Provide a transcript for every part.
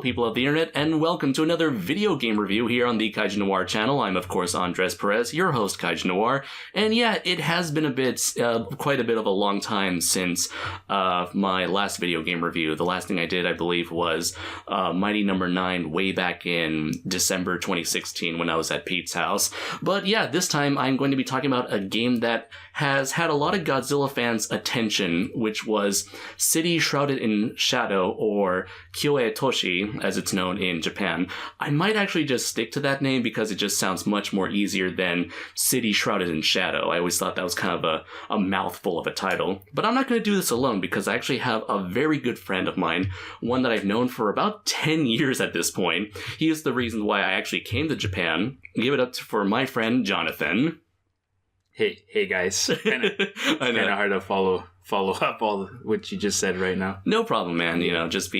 people of the internet, and welcome to another video game review here on the Kaiju Noir channel. I'm, of course, Andres Perez, your host, Kaiju Noir. And yeah, it has been quite a bit of a long time since my last video game review. The last thing I did, I believe, was Mighty Number 9 way back in December 2016 when I was at Pete's house. But yeah, this time I'm going to be talking about a game that has had a lot of Godzilla fans' attention, which was City Shrouded in Shadow, or Kyoe Toshi, as it's known in Japan. I might actually just stick to that name because it just sounds much more easier than City Shrouded in Shadow. I always thought that was kind of a mouthful of a title. But I'm not going to do this alone because I actually have a very good friend of mine, one that I've known for about 10 years at this point. He is the reason why I actually came to Japan. Give it up for my friend, Jonathan. Hey guys. Kind of hard to follow up all what you just said right now. No problem, man. Just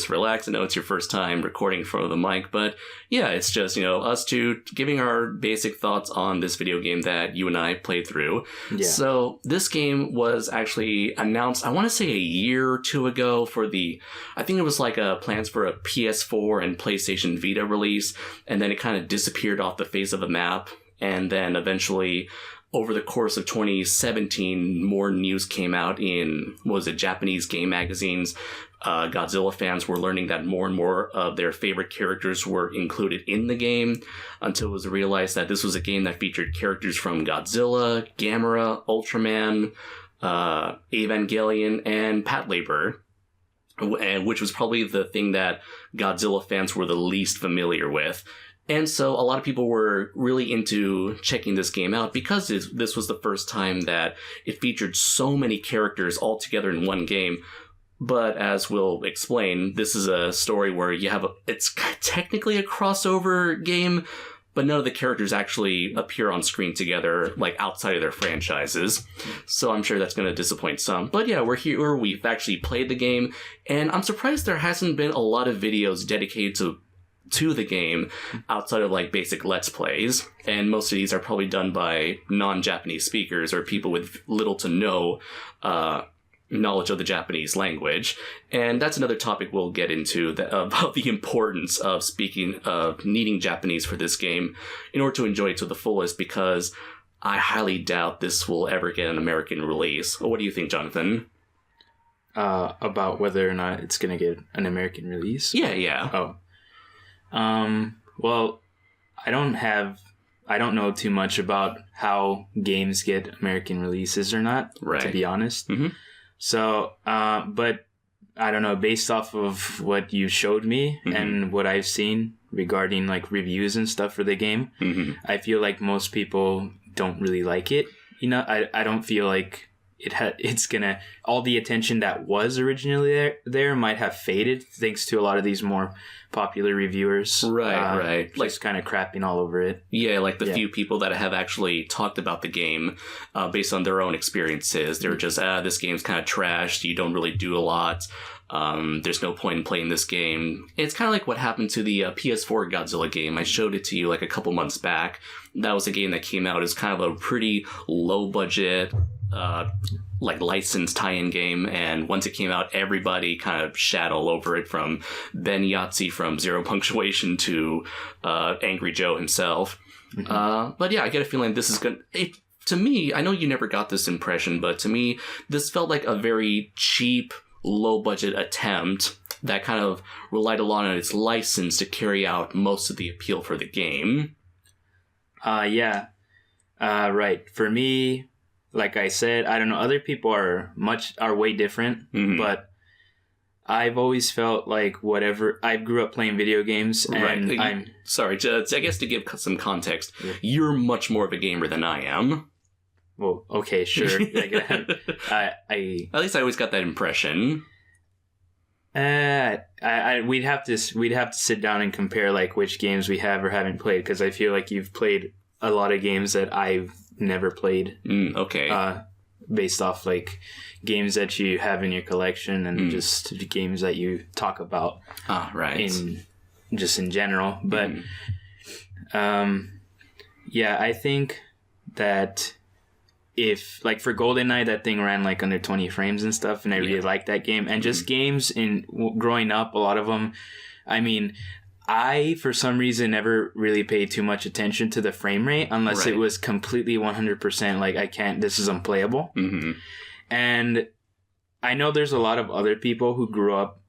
relax. I know it's your first time recording in front of the mic, but yeah, it's just, us two giving our basic thoughts on this video game that you and I played through. Yeah. So this game was actually announced, I want to say a year or two ago I think it was like plans for a PS4 and PlayStation Vita release, and then it kind of disappeared off the face of the map, and then eventually over the course of 2017, more news came out in, Japanese game magazines. Godzilla fans were learning that more and more of their favorite characters were included in the game, until it was realized that this was a game that featured characters from Godzilla, Gamera, Ultraman, Evangelion, and Patlabor, which was probably the thing that Godzilla fans were the least familiar with. And so a lot of people were really into checking this game out because this was the first time that it featured so many characters all together in one game. But as we'll explain, this is a story where it's technically a crossover game, but none of the characters actually appear on screen together, like outside of their franchises. So I'm sure that's going to disappoint some. But yeah, we're here, we've actually played the game, and I'm surprised there hasn't been a lot of videos dedicated to the game outside of like basic Let's Plays, and most of these are probably done by non-Japanese speakers or people with little to no knowledge of the Japanese language. And that's another topic we'll get into, about the importance of needing Japanese for this game in order to enjoy it to the fullest, because I highly doubt this will ever get an American release. What do you think, Jonathan? About whether or not it's going to get an American release? Yeah. Oh. Well, I don't know too much about how games get American releases or not, right, to be honest. Mm-hmm. So, but I don't know, based off of what you showed me, mm-hmm, and what I've seen regarding like reviews and stuff for the game, mm-hmm, I feel like most people don't really like it. I don't feel like it's gonna, all the attention that was originally there might have faded thanks to a lot of these more popular reviewers. Right. Just kind of crapping all over it. Yeah, like the few people that have actually talked about the game based on their own experiences. They're just, this game's kind of trashed. You don't really do a lot. There's no point in playing this game. It's kind of like what happened to the PS4 Godzilla game. I showed it to you like a couple months back. That was a game that came out as kind of a pretty low budget, like licensed tie-in game, and once it came out, everybody kind of shat all over it, from Ben Yahtzee from Zero Punctuation to Angry Joe himself. Mm-hmm. But yeah, I get a feeling this is to me, I know you never got this impression, but to me, this felt like a very cheap, low-budget attempt that kind of relied a lot on its license to carry out most of the appeal for the game. Right. For me, like I said, I don't know, other people are way different, mm-hmm, but I've always felt like I grew up playing video games, and right. I guess to give some context, you're much more of a gamer than I am. Well, okay, sure. At least I always got that impression. We'd have to sit down and compare like which games we have or haven't played, because I feel like you've played a lot of games that I've never played. Okay. Based off like games that you have in your collection, and just games that you talk about. Right. In general, but I think that if like for GoldenEye, that thing ran like under 20 frames and stuff, and I really liked that game. And just games in growing up, a lot of them I mean, I, for some reason, never really paid too much attention to the frame rate unless it was completely 100% like, this is unplayable. Mm-hmm. And I know there's a lot of other people who grew up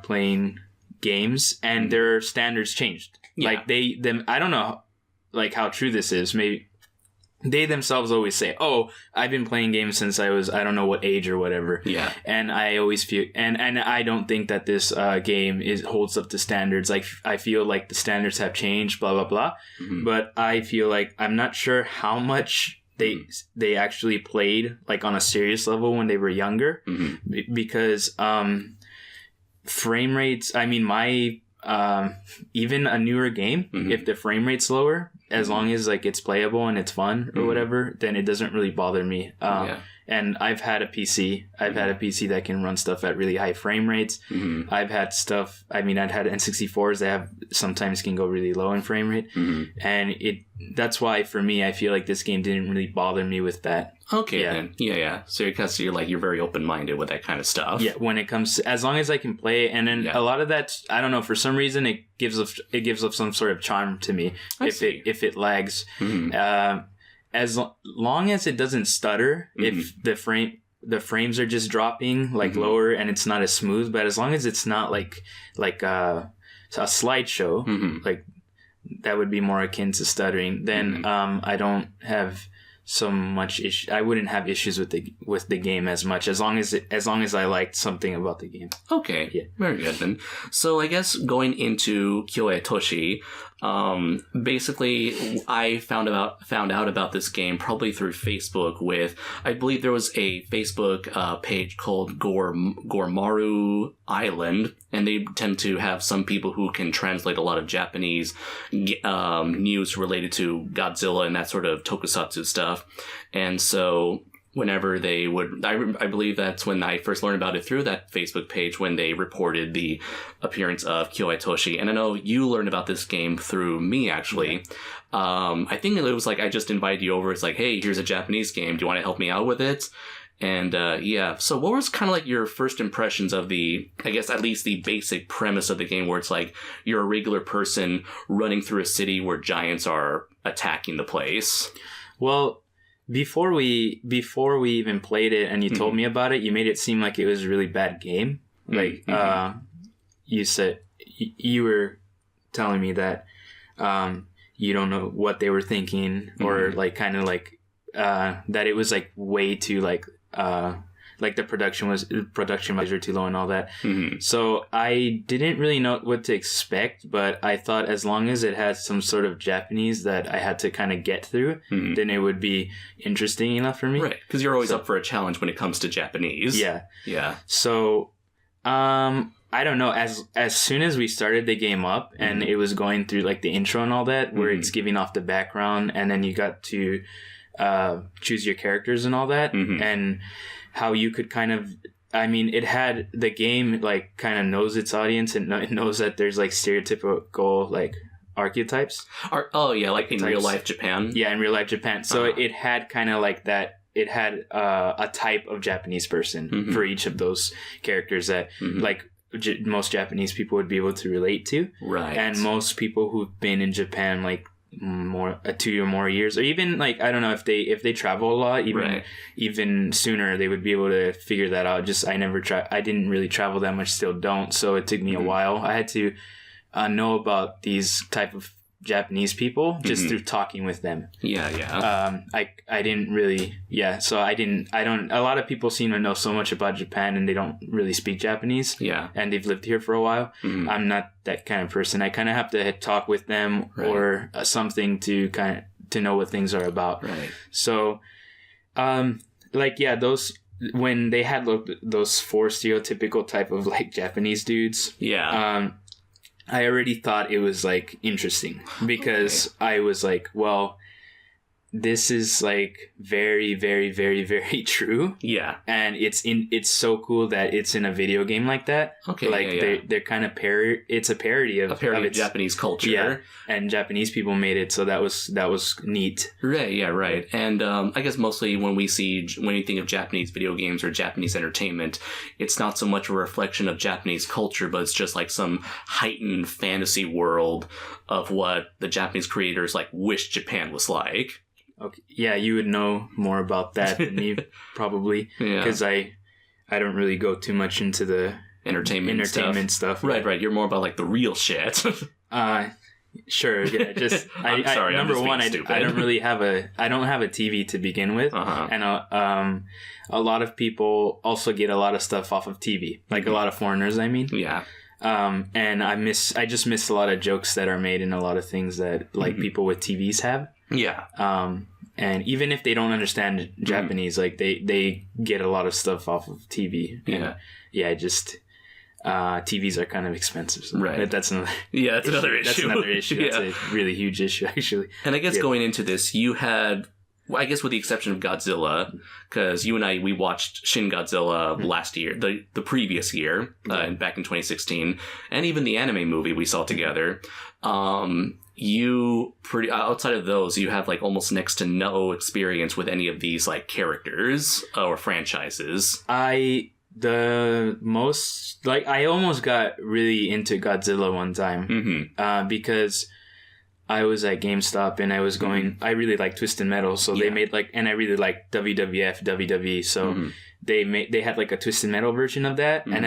playing games and their standards changed. Yeah. Like, I don't know, like, how true this is. Maybe they themselves always say, "Oh, I've been playing games since I was, I don't know what age or whatever." Yeah. And I always feel, and I don't think that this game holds up to standards. Like, I feel like the standards have changed, blah, blah, blah. Mm-hmm. But I feel like I'm not sure how much they actually played, like, on a serious level when they were younger. Mm-hmm. Because frame rates, I mean, even a newer game, if the frame rate's lower, as long as like it's playable and it's fun or whatever, then it doesn't really bother me. And I've had a PC. I've had a PC that can run stuff at really high frame rates. Mm-hmm. I've had stuff. I mean, I've had N64s that sometimes can go really low in frame rate, and that's why for me, I feel like this game didn't really bother me with that. Okay, then. Yeah. So you're very open-minded with that kind of stuff. Yeah, when it comes to, as long as I can play, and then a lot of that, I don't know, for some reason it gives up some sort of charm to me if it lags. Mm-hmm. As long as it doesn't stutter, if the frames are just dropping like lower and it's not as smooth, but as long as it's not like a slideshow, like that would be more akin to stuttering, then I don't have so much issue. I wouldn't have issues with the game as much as long as I liked something about the game. Okay, very good then. So I guess going into Kyoei Toshi, basically I found out about this game probably through Facebook. With, I believe there was a Facebook page called Gormaru Island, and they tend to have some people who can translate a lot of Japanese news related to Godzilla and that sort of tokusatsu stuff. And so whenever they would, I believe that's when I first learned about it, through that Facebook page, when they reported the appearance of Kyoei Toshi. And I know you learned about this game through me, actually. Yeah. I think it was like, I just invited you over. It's like, hey, here's a Japanese game. Do you want to help me out with it? And so what was kind of like your first impressions of I guess at least the basic premise of the game, where it's like you're a regular person running through a city where giants are attacking the place? Well, before we even played it and you told me about it, you made it seem like it was a really bad game. Like, you said, you were telling me that you don't know what they were thinking, or like kind of like that it was like way too like the production measure too low and all that. So I didn't really know what to expect, but I thought as long as it has some sort of Japanese that I had to kind of get through, then it would be interesting enough for me. Right, because you're always up for a challenge when it comes to Japanese. Yeah. So I don't know, as soon as we started the game up and it was going through like the intro and all that, where it's giving off the background, and then you got to choose your characters and all that, and how you could kind of, I mean, it had, the game like kind of knows its audience, and it knows that there's like stereotypical like archetypes. Like in real life Japan. Yeah, in real life Japan. So it had kind of like that. It had a type of Japanese person for each of those characters that like most Japanese people would be able to relate to. Right. And most people who've been in Japan like 2 or more years, or even like, I don't know, if they travel a lot, even sooner, they would be able to figure that out. Just I didn't really travel that much, still don't, so it took me a while. I had to know about these type of Japanese people just through talking with them. I didn't really, so I don't, a lot of people seem to know so much about Japan and they don't really speak Japanese, and they've lived here for a while. I'm not that kind of person. I kind of have to talk with them or something to know what things are about. So those, when they had those 4 stereotypical type of like Japanese dudes, I already thought it was like interesting, because I was like, well, this is like very, very, very, very true. Yeah. And it's so cool that it's in a video game like that. Okay. Like they're kind of it's a parody of Japanese culture. Yeah. And Japanese people made it, so that was neat. Right, yeah, right. And I guess mostly when you think of Japanese video games or Japanese entertainment, it's not so much a reflection of Japanese culture, but it's just like some heightened fantasy world of what the Japanese creators like wish Japan was like. Okay. Yeah, you would know more about that than me, probably. Because I don't really go too much into the entertainment stuff. Right. You're more about like the real shit. Sure. Yeah. Just I'm sorry. Number one, I don't really have a TV to begin with, and a lot of people also get a lot of stuff off of TV, like a lot of foreigners. I mean. Yeah. And I just miss a lot of jokes that are made in a lot of things that like people with TVs have. Yeah. And even if they don't understand Japanese, like they get a lot of stuff off of TV. And just TVs are kind of expensive. So right. That's another. Yeah, that's another issue. That's another issue. That's a really huge issue, actually. And I guess going into this, you had. Well, I guess with the exception of Godzilla, because you and I, we watched Shin Godzilla last year, the previous year, back in 2016, and even the anime movie we saw together. You outside of those, you have like almost next to no experience with any of these like characters or franchises. I almost got really into Godzilla one time, because I was at GameStop and I was going. I really like Twisted Metal, so they made and I really like WWF, WWE. So they had like a Twisted Metal version of that, and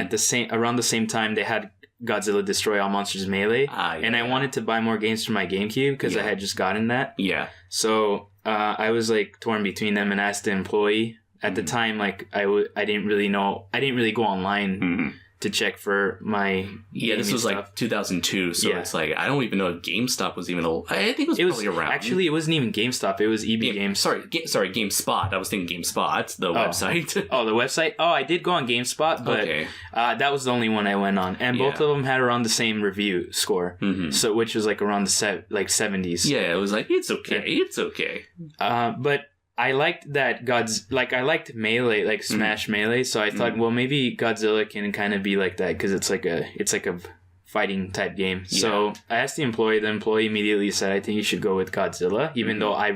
around the same time they had Godzilla Destroy All Monsters Melee, and I wanted to buy more games for my GameCube because I had just gotten that. Yeah. So I was like torn between them, and asked the employee at the time. Like I didn't really know. I didn't really go online to check for my this was stuff. Like 2002, so it's like I don't even know if GameStop was even I think it was probably around. Actually, it wasn't even GameStop, it was EB Games. Sorry, GameSpot. I was thinking GameSpot, the website. The website. I did go on GameSpot, but that was the only one I went on, and both of them had around the same review score, so which was like around the 70s. Yeah, it was like it's okay. But I liked that I liked Melee, like Smash Melee, so I thought, well, maybe Godzilla can kind of be like that because it's like a fighting type game. Yeah. So I asked the employee immediately said, I think you should go with Godzilla, even though I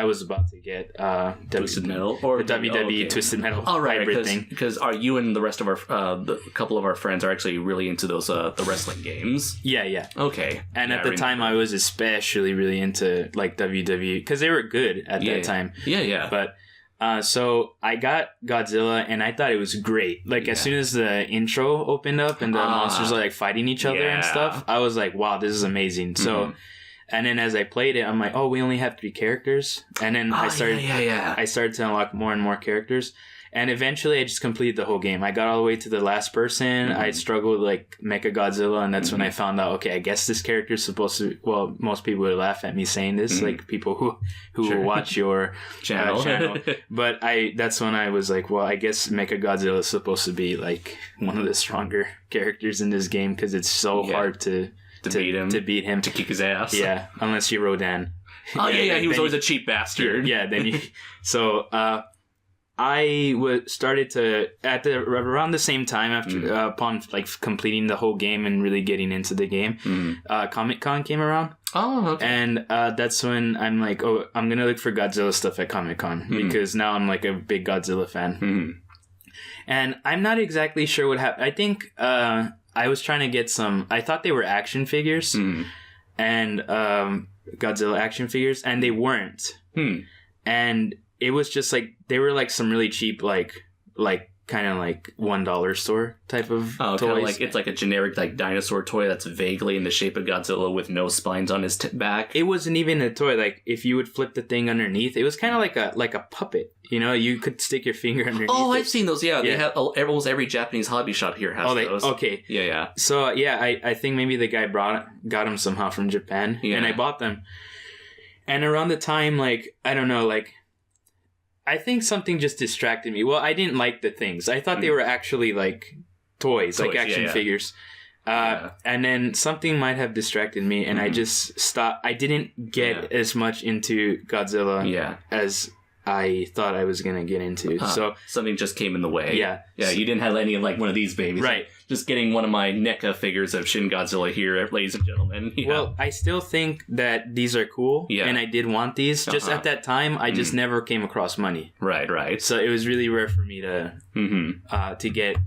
was about to get Twisted Metal or the WWE Twisted Metal. Oh, right, because you and the rest of our a couple of our friends are actually really into those the wrestling games. Yeah. Okay. And at the time I was especially really into like WWE because they were good at that time. Yeah. But so I got Godzilla and I thought it was great. Like as soon as the intro opened up and the monsters are like fighting each other and stuff, I was like, wow, this is amazing. So, and then as I played it, I'm like, oh, we only have 3 characters. And then I started to unlock more and more characters. And eventually I just completed the whole game. I got all the way to the last person. I struggled with like Mechagodzilla, and that's when I found out, okay, I guess this character is supposed to, well, most people would laugh at me saying this, like people who will watch your channel. But that's when I was like, well, I guess Mechagodzilla is supposed to be like one of the stronger characters in this game because it's so hard to beat him. To kick his ass. Yeah, unless you're Rodan. Oh, yeah, he was always a cheap bastard. Yeah, then you... So, I started to around the same time after upon like completing the whole game and really getting into the game, Comic-Con came around. Oh, okay. And that's when I'm like, oh, I'm gonna look for Godzilla stuff at Comic-Con because now I'm like a big Godzilla fan. And I'm not exactly sure what happened. I think I was trying to get some. I thought they were action figures and Godzilla action figures, and they weren't. And it was just like they were like some really cheap like kind of like $1 store type of toys. Like it's like a generic like dinosaur toy that's vaguely in the shape of Godzilla with no spines on his back. It wasn't even a toy. Like if you would flip the thing underneath, it was kind of like a puppet. You know, you could stick your finger underneath. Oh, I've seen those. Yeah, they have almost every Japanese hobby shop here has those. Okay. Yeah. So I think maybe the guy got them somehow from Japan, and I bought them. And around the time, like I don't know, like. I think something just distracted me. Well, I didn't like the things. I thought they were actually like toys like action figures. And then something might have distracted me, and I just stopped. I didn't get as much into Godzilla as I thought I was going to get into. So something just came in the way. Yeah. Yeah, you didn't have any like one of these babies. Right. Just getting one of my NECA figures of Shin Godzilla here, ladies and gentlemen. Yeah. Well, I still think that these are cool, and I did want these. Just at that time, I just never came across money. Right. So it was really rare for me to get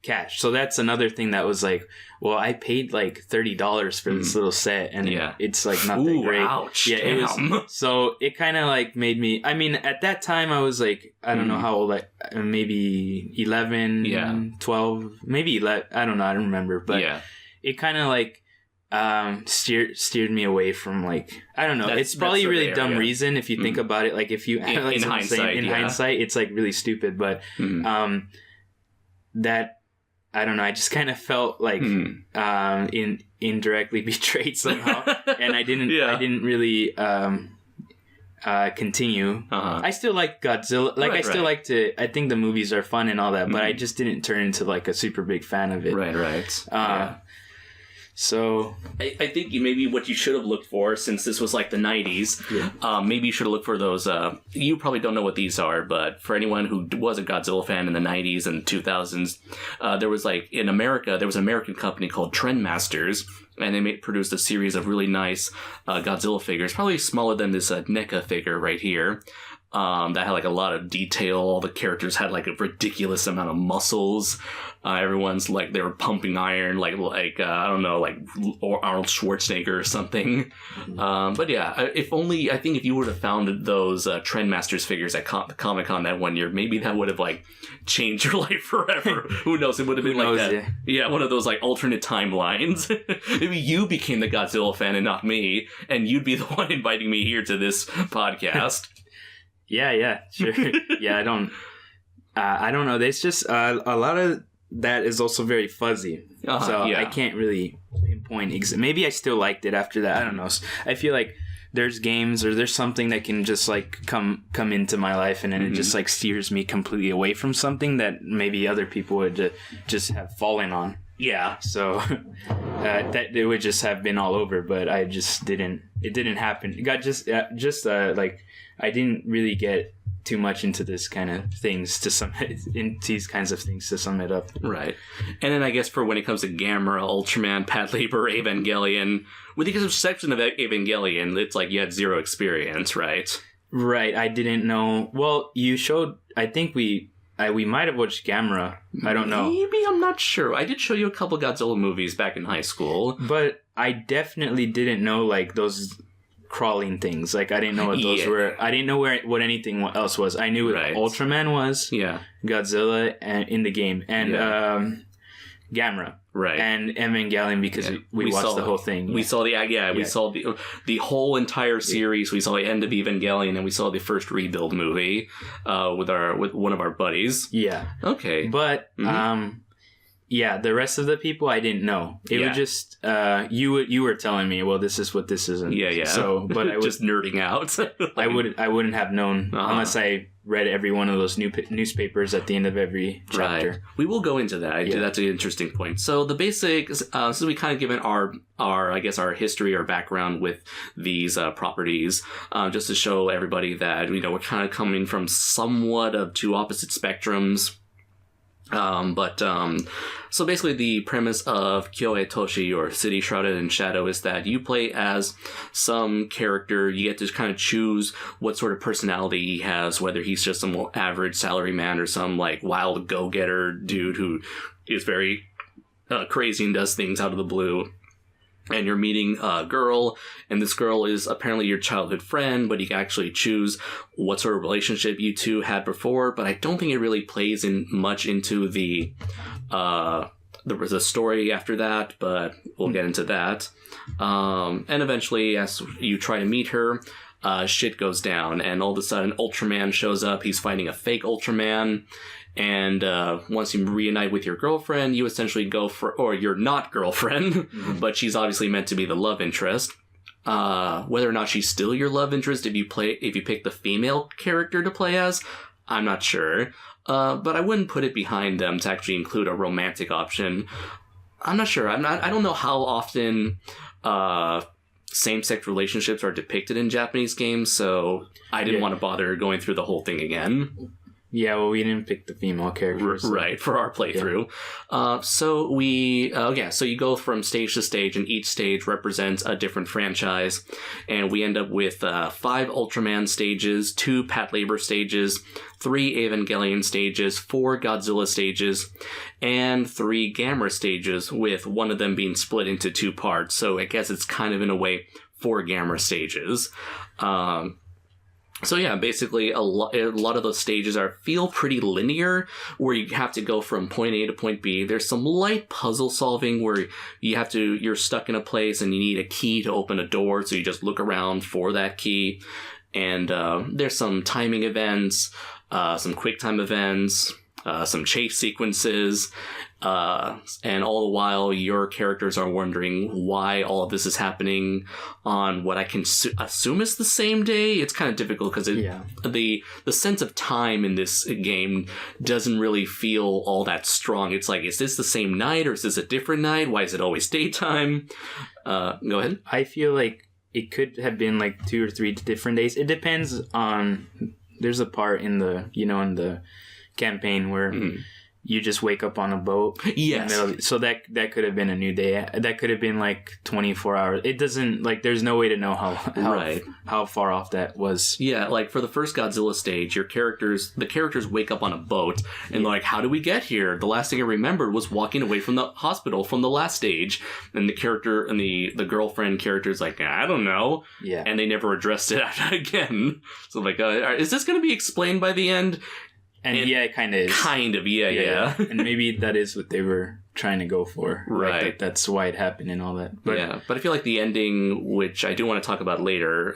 cash. So that's another thing that was like, well, I paid like $30 for this little set, and it's like not that great. Ouch, it was. So it kind of like made me. I mean, at that time, I was like, I don't know how old, maybe 11, 12, maybe 11. I don't know. I don't remember, but it kind of like steered me away from like, I don't know. It's probably a really dumb reason if you think about it. Like if you like in hindsight, it's like really stupid, but that. I don't know. I just kind of felt like indirectly betrayed somehow, and I didn't really continue. I still like Godzilla. Like I still like to. I think the movies are fun and all that, but I just didn't turn into like a super big fan of it. Right. So I think maybe what you should have looked for, since this was like the 90s, maybe you should have looked for those. You probably don't know what these are, but for anyone who was a Godzilla fan in the 90s and 2000s, there was like in America, there was an American company called Trendmasters, and they produced a series of really nice Godzilla figures, probably smaller than this NECA figure right here. That had like a lot of detail. All the characters had like a ridiculous amount of muscles. Everyone's like they were pumping iron, like I don't know, like Arnold Schwarzenegger or something. But yeah, if only I think if you would have found those Trendmasters figures at Comic-Con that one year, maybe that would have like changed your life forever. Who knows? It would have been like that. Yeah, one of those like alternate timelines. Maybe you became the Godzilla fan and not me, and you'd be the one inviting me here to this podcast. Yeah, sure. Yeah, I don't know. There's just a lot of that is also very fuzzy. I can't really pinpoint. Maybe I still liked it after that. I don't know. I feel like there's games or there's something that can just like come into my life, and then it just like steers me completely away from something that maybe other people would just have fallen on. Yeah. So that it would just have been all over, but I just didn't. It didn't happen. It got just like. I didn't really get too much into this kind of things to sum it up. Right. And then I guess for when it comes to Gamera, Ultraman, Patlabor, Evangelion, with the exception of Evangelion, it's like you had zero experience, right? Right. I didn't know. Well, you showed. I think we might have watched Gamera. I don't know. Maybe, I'm not sure. I did show you a couple Godzilla movies back in high school, but I definitely didn't know like those crawling things. Like I didn't know what those were. I didn't know what anything else was. I knew what Ultraman was. Yeah. Godzilla in the game, and Gamera. Right. And Evangelion because we watched the whole thing. We saw we saw the whole entire series. We saw the end of Evangelion, and we saw the first Rebuild movie with one of our buddies. Yeah. Okay. But yeah, the rest of the people I didn't know. It would just you were telling me, well, this is what this is. Yeah. So, but I was just nerding out. I wouldn't have known unless I read every one of those newspapers at the end of every chapter. Right. We will go into that. That's an interesting point. So the basics. So we kind of given our I guess our history or background with these properties, just to show everybody that we're kind of coming from somewhat of two opposite spectrums. So basically the premise of Kyoe Toshi, or City Shrouded in Shadow, is that you play as some character. You get to kind of choose what sort of personality he has, whether he's just some average salaryman or some like wild go-getter dude who is very crazy and does things out of the blue. And you're meeting a girl, and this girl is apparently your childhood friend, but you can actually choose what sort of relationship you two had before. But I don't think it really plays in much into the story after that, but we'll get into that. And eventually, as you try to meet her, shit goes down, and all of a sudden Ultraman shows up. He's fighting a fake Ultraman. And once you reunite with your girlfriend, you essentially go for, or your not girlfriend, but she's obviously meant to be the love interest. Whether or not she's still your love interest if you pick the female character to play as, I'm not sure. But I wouldn't put it behind them to actually include a romantic option. I'm not sure. I don't know how often same-sex relationships are depicted in Japanese games, so I didn't want to bother going through the whole thing again. Yeah, well, we didn't pick the female characters. Right, for our playthrough. Yeah. So you go from stage to stage, and each stage represents a different franchise. And we end up with 5 Ultraman stages, 2 Patlabor stages, 3 Evangelion stages, 4 Godzilla stages, and 3 Gamera stages, with one of them being split into 2 parts. So I guess it's kind of, in a way, 4 Gamera stages. So yeah, basically a lot of those stages feel pretty linear, where you have to go from point A to point B. There's some light puzzle solving where you're stuck in a place and you need a key to open a door, so you just look around for that key. And there's some timing events, some quick time events, some chase sequences, and all the while your characters are wondering why all of this is happening on what I can assume is the same day. It's kind of difficult because the sense of time in this game doesn't really feel all that strong. It's like, is this the same night or is this a different night? Why is it always daytime? Go ahead. I feel like it could have been like 2 or 3 different days. It depends on... There's a part in the campaign where you just wake up on a boat. Yes. So that could have been a new day. That could have been like 24 hours. It doesn't, like, there's no way to know how far off that was. Yeah, like for the first Godzilla stage, the characters wake up on a boat and like, how do we get here? The last thing I remembered was walking away from the hospital from the last stage, and the character and the girlfriend character's like, I don't know. Yeah. And they never addressed it again. So like, is this going to be explained by the end? And yeah, it kind of is. Kind of, yeah. And maybe that is what they were trying to go for. Right. Like that's why it happened and all that. But I feel like the ending, which I do want to talk about later,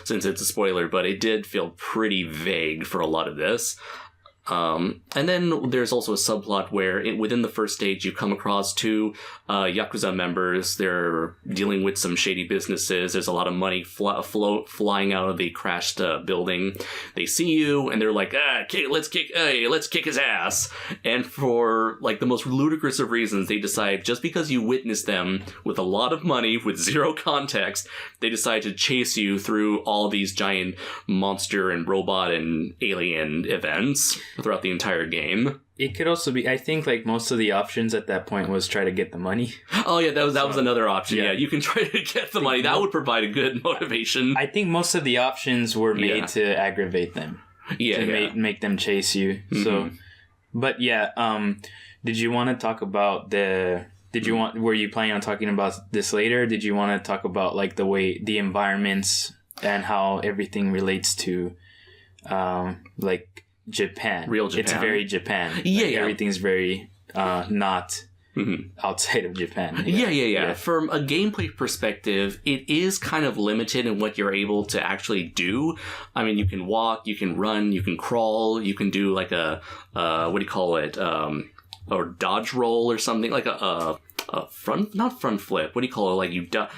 since it's a spoiler, but it did feel pretty vague for a lot of this. And then there's also a subplot where within the first stage you come across 2 Yakuza members. They're dealing with some shady businesses. There's a lot of money flying out of the crashed building. They see you and they're like, let's kick his ass. And for like the most ludicrous of reasons, they decide, just because you witnessed them with a lot of money with 0 context, they decide to chase you through all these giant monster and robot and alien events throughout the entire game. It could also be, I think, like most of the options at that point was try to get the money. Oh yeah, that was another option. Yeah, you can try to get the money. That would provide a good motivation. I think most of the were made to aggravate them. Yeah, to make them chase you. Mm-hmm. So, but yeah, did you want to talk about were you planning on talking about this later? Did you want to talk about like the environments and how everything relates to, like Japan? Real Japan. It's very Japan. Yeah. Everything's very not outside of Japan. Yeah. From a gameplay perspective, it is kind of limited in what you're able to actually do. I mean, you can walk, you can run, you can crawl, you can do like a what do you call it? Or dodge roll or something, like a not front flip. What do you call it? Like you duck.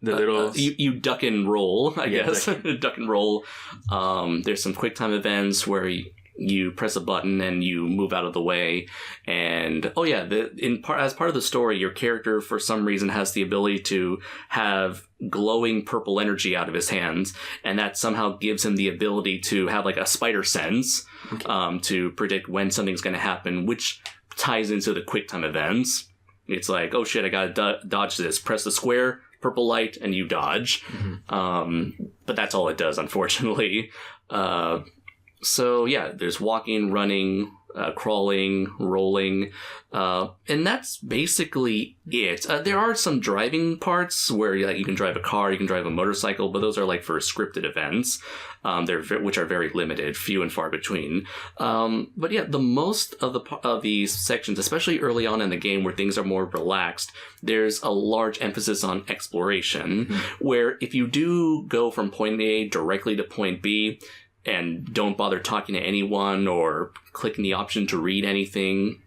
You duck and roll, I guess. Duck and roll. There's some quick time events where you press a button and you move out of the way. And as part of the story, your character for some reason has the ability to have glowing purple energy out of his hands, and that somehow gives him the ability to have like a spider sense, to predict when something's going to happen, which ties into the quick time events. It's like, oh shit, I gotta dodge this. Press the square, purple light, and you dodge. But that's all it does, unfortunately. So yeah, there's walking, running, crawling, rolling, and that's basically it. There are some driving parts where you can drive a car, you can drive a motorcycle, but those are like for scripted events, which are very limited, few and far between. But yeah, the most of these sections, especially early on in the game where things are more relaxed, there's a large emphasis on exploration, where if you do go from point A directly to point B, and don't bother talking to anyone or clicking the option to read anything,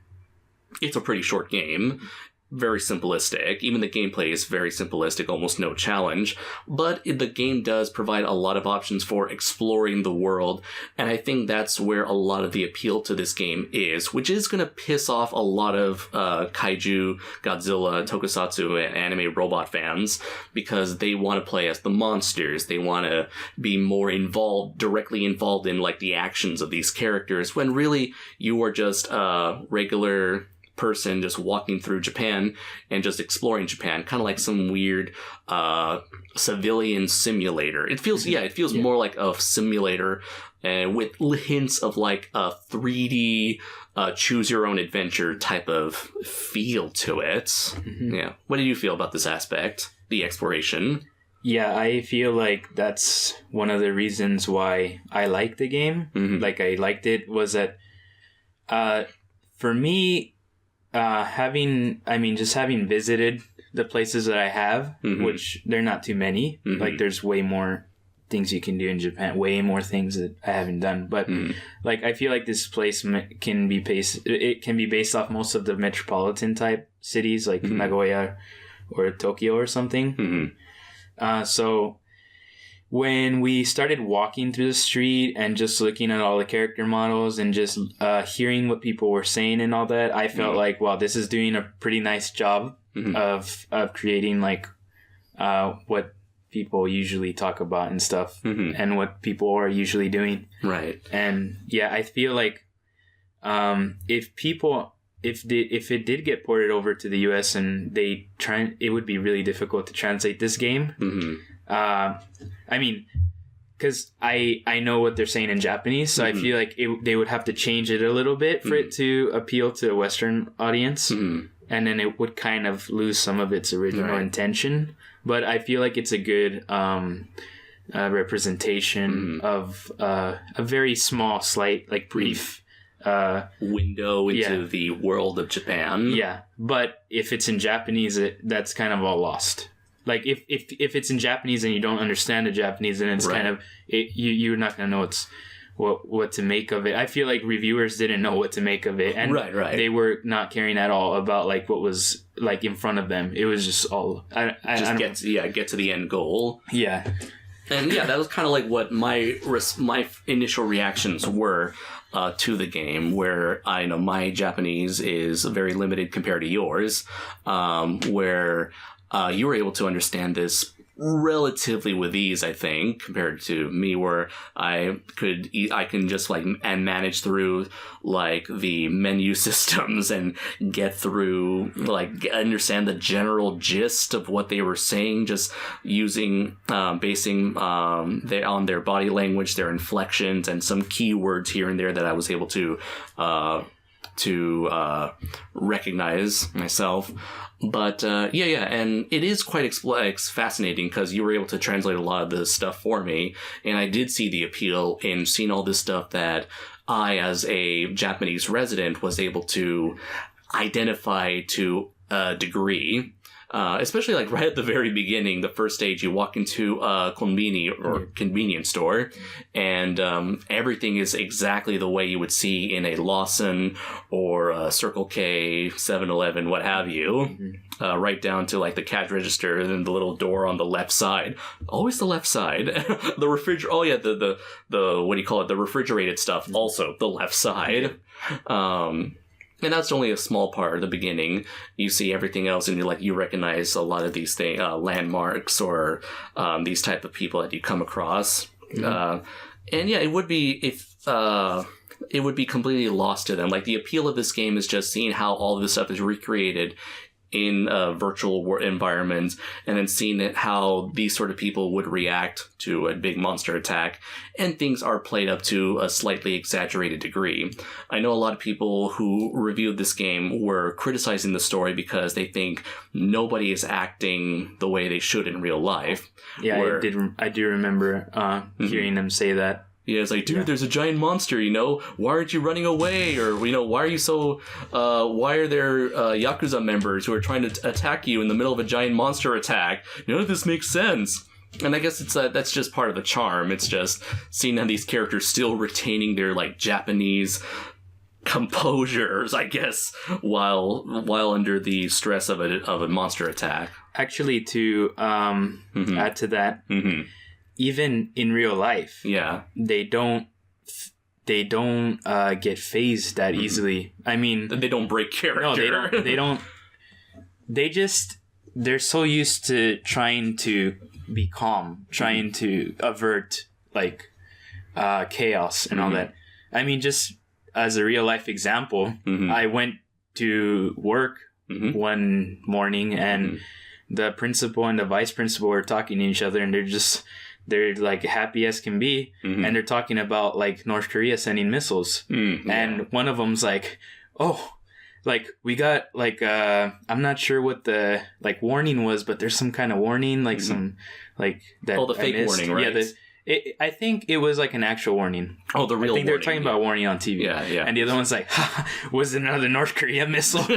it's a pretty short game. very simplistic. Even the gameplay is very simplistic, almost no challenge. But the game does provide a lot of options for exploring the world, and I think that's where a lot of the appeal to this game is, which is going to piss off a lot of kaiju, Godzilla, tokusatsu, and anime robot fans, because they want to play as the monsters. They want to be more directly involved in like the actions of these characters, when really you are just a regular person just walking through Japan and just exploring Japan, kind of like some weird civilian simulator. It feels more like a simulator with hints of like a 3D choose your own adventure type of feel to it. Mm-hmm. Yeah. What do you feel about this aspect, the exploration? Yeah, I feel like that's one of the reasons why I like the game. Mm-hmm. Like I liked it was that for me, having visited the places that I have, mm-hmm. which they're not too many. Mm-hmm. Like there's way more things you can do in Japan, way more things that I haven't done. But like I feel like this place can be based off most of the metropolitan type cities, like mm-hmm. Nagoya or Tokyo or something. Mm-hmm. So when we started walking through the street and just looking at all the character models and just hearing what people were saying and all that, I felt mm-hmm. like, wow, this is doing a pretty nice job mm-hmm. of creating like what people usually talk about and stuff, mm-hmm. and what people are usually doing. Right. And yeah, I feel like if it did get ported over to the US and it would be really difficult to translate this game. Mm-hmm. I mean, because I know what they're saying in Japanese, so mm-hmm. I feel like they would have to change it a little bit for mm-hmm. it to appeal to a Western audience, mm-hmm. and then it would kind of lose some of its original intention. But I feel like it's a good representation mm-hmm. of a very small, slight, like brief window into the world of Japan. Yeah, but if it's in Japanese, that's kind of all lost. Like if it's in Japanese and you don't understand the Japanese, then it's kind of you're not gonna know what to make of it. I feel like reviewers didn't know what to make of it, and they were not caring at all about like what was like in front of them. It was just all get to the end goal. Yeah, and that was kind of like what my initial reactions were to the game, where I know my Japanese is very limited compared to yours, where you were able to understand this relatively with ease, I think, compared to me, where I can just like and manage through like the menu systems and get through understand the general gist of what they were saying, just using basing on their body language, their inflections, and some keywords here and there that I was able to recognize myself. But and it is quite fascinating because you were able to translate a lot of this stuff for me, and I did see the appeal in seeing all this stuff that I, as a Japanese resident, was able to identify to a degree. Especially like right at the very beginning, the first stage, you walk into a conveni or convenience store, and everything is exactly the way you would see in a Lawson or a Circle K, 7-Eleven, what have you. Mm-hmm. Right down to like the cash register and the little door on the left side. Always the left side. The refrigerator. Oh yeah, the what do you call it? The refrigerated stuff. Also the left side. And that's only a small part of the beginning. You see everything else, and you recognize a lot of these things, landmarks, or these type of people that you come across. Mm-hmm. And it would be it would be completely lost to them. Like the appeal of this game is just seeing how all of this stuff is recreated in virtual environments, and then seeing how these sort of people would react to a big monster attack, and things are played up to a slightly exaggerated degree. I know a lot of people who reviewed this game were criticizing the story because they think nobody is acting the way they should in real life. Yeah, I do remember hearing them say that. Yeah, it's like, dude, there's a giant monster, why aren't you running away? Or, why are you so, why are there Yakuza members who are trying to attack you in the middle of a giant monster attack? None of this makes sense. And I guess that's just part of the charm. It's just seeing how these characters still retaining their, like, Japanese composure, I guess, while under the stress of a monster attack. Actually, to add to that, even in real life, they don't get phased that easily. I mean, they don't break character. No, they don't. They're so used to trying to be calm, trying to avert like chaos and all that. I mean, just as a real life example, I went to work one morning and the principal and the vice principal were talking to each other, and they're like happy as can be, and they're talking about like North Korea sending missiles, and one of them's like, oh, like we got like I'm not sure what the like warning was, but there's some kind of warning, like some like that. Oh, the fake warning, right? Yeah, I think it was like an actual warning. Oh, the real warning. I think they were talking about warning on TV. Yeah. And the other one's like, was it another North Korea missile?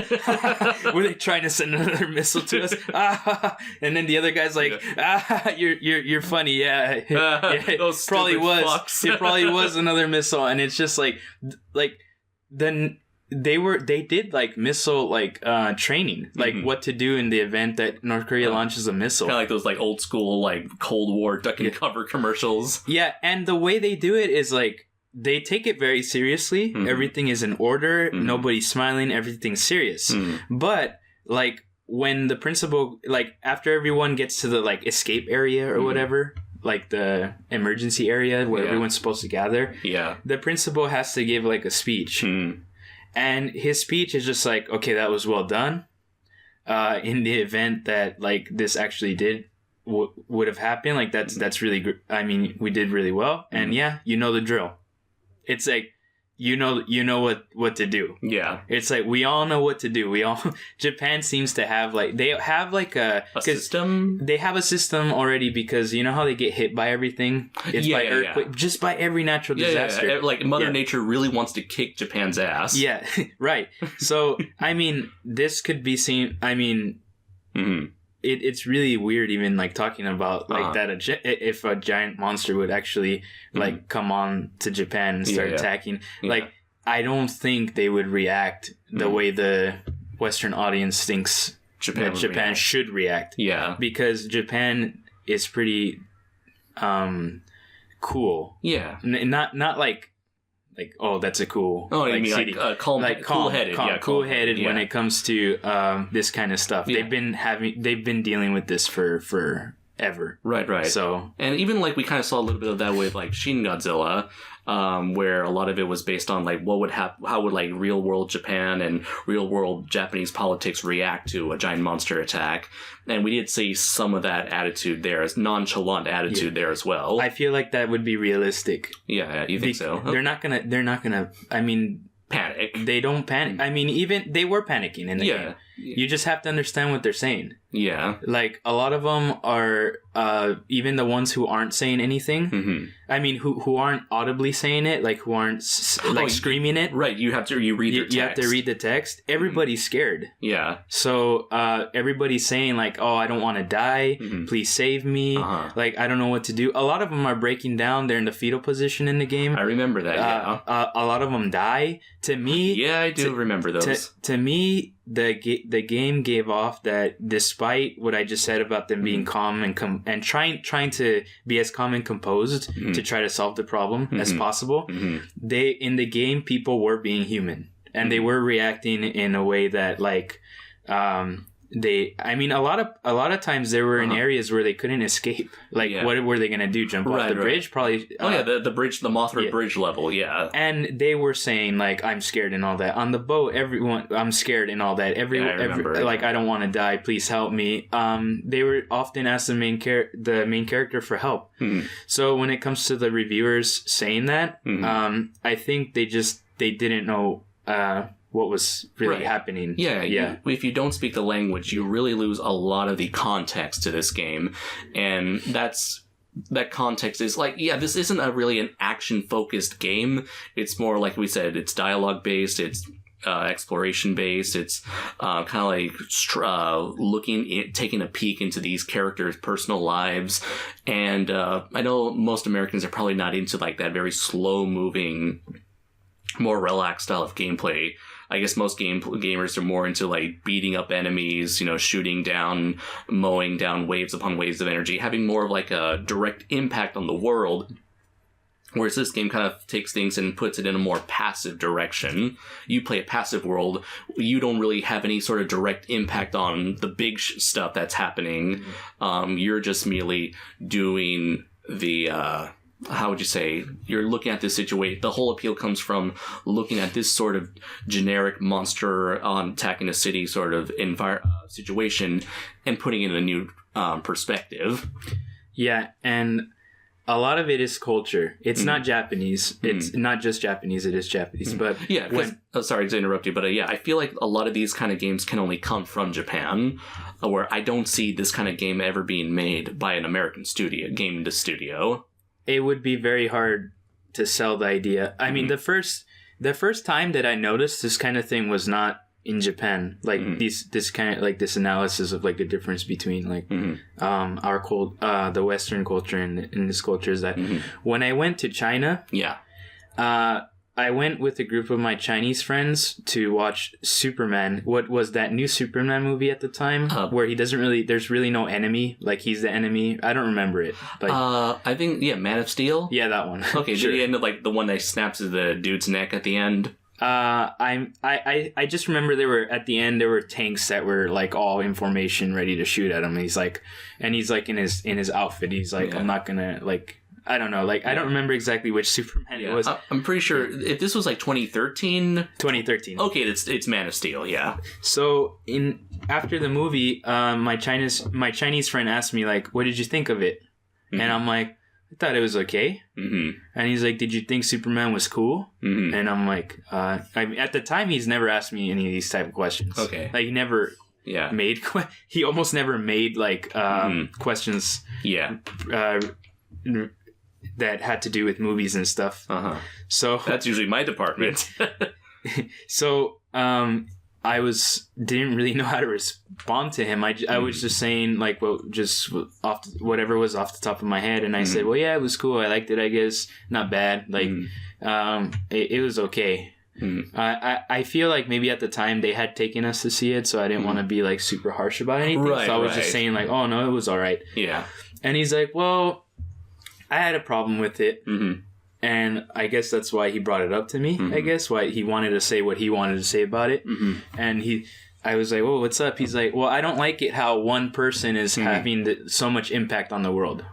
Were they trying to send another missile to us? And then the other guy's like, you're funny. Yeah. Those probably was. Fucks. It probably was another missile. And it's just like then they did like missile like training, like what to do in the event that North Korea launches a missile. Kind of like those like old school like Cold War duck and cover commercials. Yeah, and the way they do it is like they take it very seriously. Everything is in order. Nobody's smiling. Everything's serious. But like when the principal, like after everyone gets to the like escape area or whatever, like the emergency area where everyone's supposed to gather, the principal has to give like a speech. And his speech is just like, okay, that was well done. In the event that like this actually would have happened, like that's really good. I mean, we did really well, and you know the drill. It's like you know what to do. Yeah, it's like we all know what to do. Japan seems to have like they have like a system. They have a system already because you know how they get hit by everything. It's by earthquake, just by every natural disaster. Yeah. Like Mother Nature really wants to kick Japan's ass. Yeah, right. So I mean, this could be seen. I mean. It's really weird even like talking about like that if a giant monster would actually like come on to Japan and start attacking. Like I don't think they would react the way the Western audience thinks Japan should react. Yeah. Because Japan is pretty cool. Yeah. Not like oh, that's a cool. Oh, like, you mean city. like cool-headed? Cool-headed when it comes to this kind of stuff. Yeah. They've been dealing with this for forever. Right. So, and even like we kind of saw a little bit of that with like Shin Godzilla, where a lot of it was based on like what would happen, how would like real world Japan and real world Japanese politics react to a giant monster attack. And we did see some of that attitude there, as nonchalant attitude there as well. I feel like that would be realistic. Yeah, you think so? They're not gonna. I mean, panic. They don't panic. I mean, even they were panicking in the game. You just have to understand what they're saying. Yeah. Like a lot of them are even the ones who aren't saying anything. I mean, who aren't audibly saying it, like who aren't screaming it. Right. You have to read the text. You have to read the text. Everybody's scared. Yeah. So everybody's saying like, "Oh, I don't want to die. Please save me." Like I don't know what to do. A lot of them are breaking down. They're in the fetal position in the game. I remember that. A lot of them die. To me, I do remember those. To me, the game gave off that despite what I just said about them being calm and trying to be as calm and composed to try to solve the problem as possible, they in the game people were being human and they were reacting in a way that like a lot of times they were in areas where they couldn't escape. Like, what were they going to do? Jump off the bridge? Probably. The bridge, the Mothra bridge level. Yeah. And they were saying like, I'm scared and all that. On the boat, I'm scared and all that. Like, I don't want to die. Please help me. They were often asked the main character for help. So when it comes to the reviewers saying that, I think they didn't know, what was really happening. Yeah. If you don't speak the language, you really lose a lot of the context to this game. And that context is like, this isn't really an action-focused game. It's more, like we said, it's dialogue-based, it's exploration-based, it's kind of like taking a peek into these characters' personal lives. And I know most Americans are probably not into like that very slow-moving more relaxed style of gameplay. I guess most gamers are more into like beating up enemies, shooting down, mowing down waves upon waves of energy, having more of like a direct impact on the world. Whereas this game kind of takes things and puts it in a more passive direction. You play a passive world. You don't really have any sort of direct impact on the big stuff that's happening. You're just merely doing the... how would you say, you're looking at this situation. The whole appeal comes from looking at this sort of generic monster attacking a city sort of situation and putting it in a new perspective. Yeah, and a lot of it is culture. It's not Japanese. It's not just Japanese. It is Japanese. But yeah, sorry to interrupt you, but I feel like a lot of these kind of games can only come from Japan, where I don't see this kind of game ever being made by an American studio. It would be very hard to sell the idea. I mean, the first time that I noticed this kind of thing was not in Japan. Like this kind of like this analysis of like the difference between like the Western culture and this culture is that when I went to China, I went with a group of my Chinese friends to watch Superman. What was that new Superman movie at the time? Where he doesn't really... There's really no enemy. Like, he's the enemy. I don't remember it. Like, I think, Man of Steel? Yeah, that one. Okay, sure. The end of, like, the one that snaps the dude's neck at the end? I just remember at the end there were tanks that were, like, all in formation ready to shoot at him. And he's like in his outfit, he's like, I'm not gonna, like... I don't know. Like, I don't remember exactly which Superman it was. I'm pretty sure if this was like 2013. 2013. Okay, it's Man of Steel. Yeah. So after the movie, my Chinese friend asked me like, "What did you think of it?" And I'm like, "I thought it was okay." And he's like, "Did you think Superman was cool?" And I'm like, at the time, he's never asked me any of these type of questions. Okay. Like, he never. Yeah. He almost never made like questions. Yeah. That had to do with movies and stuff. So that's usually my department. So I didn't really know how to respond to him. I was just saying like, well, just whatever was off the top of my head, and I said, well, yeah, it was cool. I liked it. I guess not bad. Like, it was okay. I feel like maybe at the time they had taken us to see it, so I didn't want to be like super harsh about anything. So I was just saying like, oh no, it was all right. Yeah. And he's like, well, I had a problem with it, and I guess that's why he brought it up to me. I guess why he wanted to say what he wanted to say about it, and I was like, "Well, what's up?" He's like, "Well, I don't like it how one person is having so much impact on the world.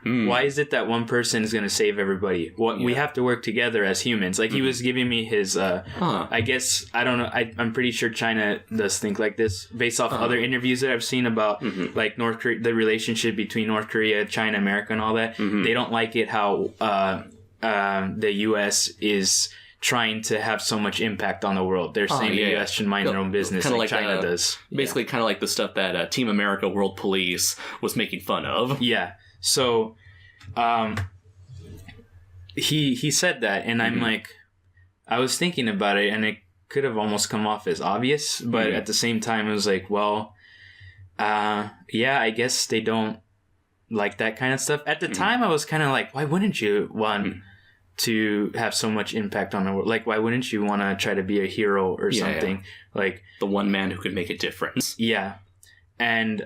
Why is it that one person is going to save everybody? Well, we have to work together as humans." Like he was giving me his, I guess, I don't know. I'm pretty sure China does think like this based off other interviews that I've seen about like North Korea, the relationship between North Korea, China, America, and all that. They don't like it how the U.S. is trying to have so much impact on the world. They're saying the U.S. should mind their own business like China does. Basically kind of like the stuff that Team America World Police was making fun of. Yeah. So, he said that, and I'm like, I was thinking about it, and it could have almost come off as obvious, but at the same time, it was like, well, yeah, I guess they don't like that kind of stuff. At the time, I was kind of like, why wouldn't you want to have so much impact on the world? Like, why wouldn't you want to try to be a hero or something? Yeah. Like the one man who could make a difference. Yeah, and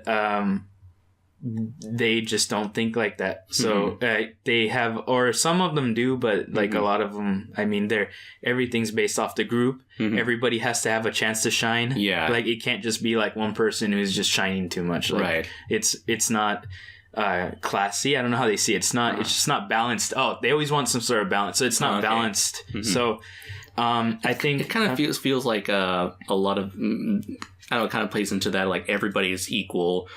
they just don't think like that. So they have, or some of them do, but like a lot of them, I mean, everything's based off the group. Everybody has to have a chance to shine. Yeah, like it can't just be like one person who's just shining too much. Like, it's not classy. I don't know how they see it. It's not. It's just not balanced. Oh, they always want some sort of balance, so it's not balanced. So I think it kind of feels like a lot of, I don't know, kind of plays into that like everybody is equal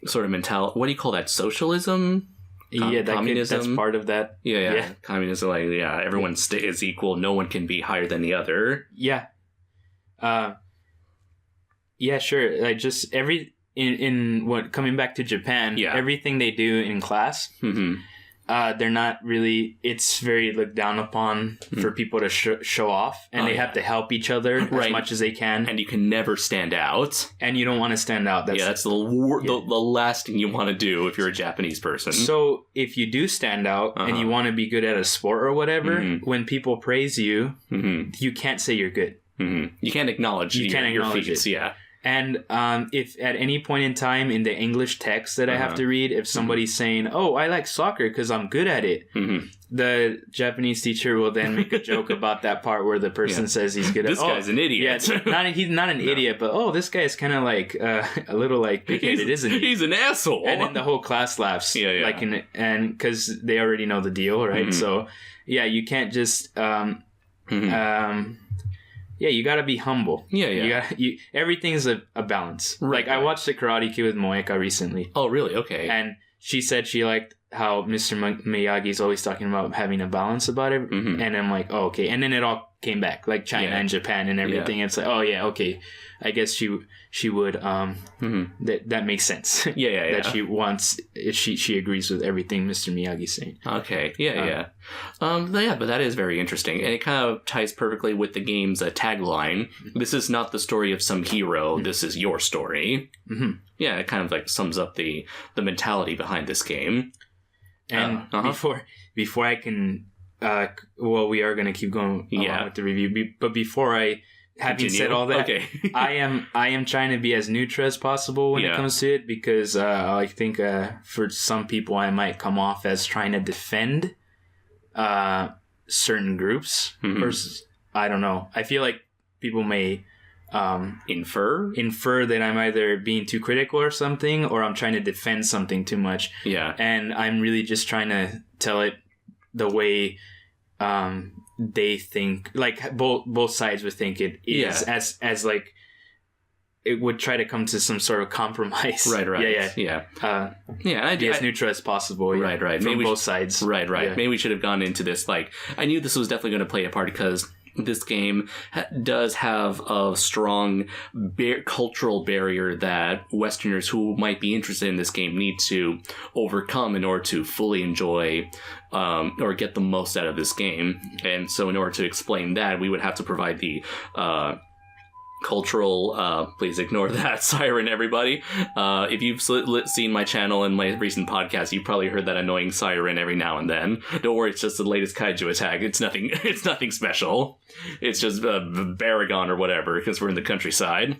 sort of mentality. What do you call that? Socialism? Communism? That's part of that. Yeah. Communism, like, everyone is equal. No one can be higher than the other. Yeah. Yeah, sure. Like just in what, coming back to Japan, everything they do in class, they're not really, it's very looked down upon for people to show off, and they have to help each other as much as they can. And you can never stand out. And you don't want to stand out. That's the last thing you want to do if you're a Japanese person. So if you do stand out and you want to be good at a sport or whatever, when people praise you, you can't say you're good. You can't acknowledge your feats. Yeah. And if at any point in time in the English text that I have to read, if somebody's saying, "Oh, I like soccer because I'm good at it," the Japanese teacher will then make a joke about that part where the person says he's good at it. This guy's an idiot. Yeah, he's not an idiot, but this guy is kind of like a little like big-headed, isn't he? He's an asshole. And then the whole class laughs. Yeah. Like and because they already know the deal, right? So yeah, you can't just. Yeah, you gotta be humble. Yeah. Everything's a balance. Right, like, I watched The Karate Kid with Moeka recently. Oh, really? Okay. And she said she liked how Mr. Miyagi's always talking about having a balance about it. And I'm like, oh, okay. And then it all came back, like China and Japan and everything. It's like, oh, yeah, okay. I guess she would, that makes sense. That she wants, she agrees with everything Mr. Miyagi's saying. Okay, but that is very interesting. And it kind of ties perfectly with the game's tagline. This is not the story of some hero, this is your story. Yeah, it kind of like sums up the mentality behind this game. And before I can, we are going to keep going with the review, but before I... Having said all that, I am trying to be as neutral as possible when it comes to it, because I think for some people I might come off as trying to defend certain groups. Versus, I don't know. I feel like people may infer that I'm either being too critical or something, or I'm trying to defend something too much. Yeah, and I'm really just trying to tell it the way. They think, like, both sides would think it is, as like it would try to come to some sort of compromise. Right. I be as neutral as possible. Right. From both sides. Right. Yeah. Maybe we should have gone into this. Like, I knew this was definitely going to play a part, because this game does have a strong cultural barrier that Westerners who might be interested in this game need to overcome in order to fully enjoy or get the most out of this game. And so in order to explain that, we would have to provide the cultural, please ignore that siren, everybody. If you've seen my channel and my recent podcast, you've probably heard that annoying siren every now and then. Don't worry, it's just the latest kaiju attack. It's nothing special. It's just Baragon or whatever, because we're in the countryside.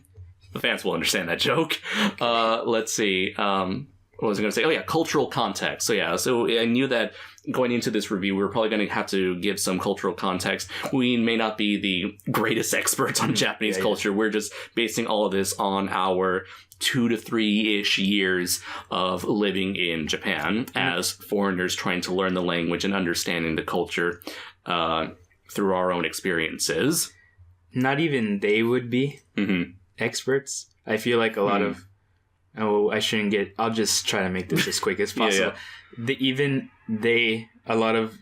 The fans will understand that joke. Let's see. What was I going to say? Oh yeah, cultural context. So I knew that going into this review, we were probably going to have to give some cultural context. We may not be the greatest experts on Japanese culture. We're just basing all of this on our 2 to 3-ish years of living in Japan as foreigners trying to learn the language and understanding the culture through our own experiences. Not even they would be experts. I feel like a lot of... Oh, I shouldn't get... I'll just try to make this as quick as possible. A lot of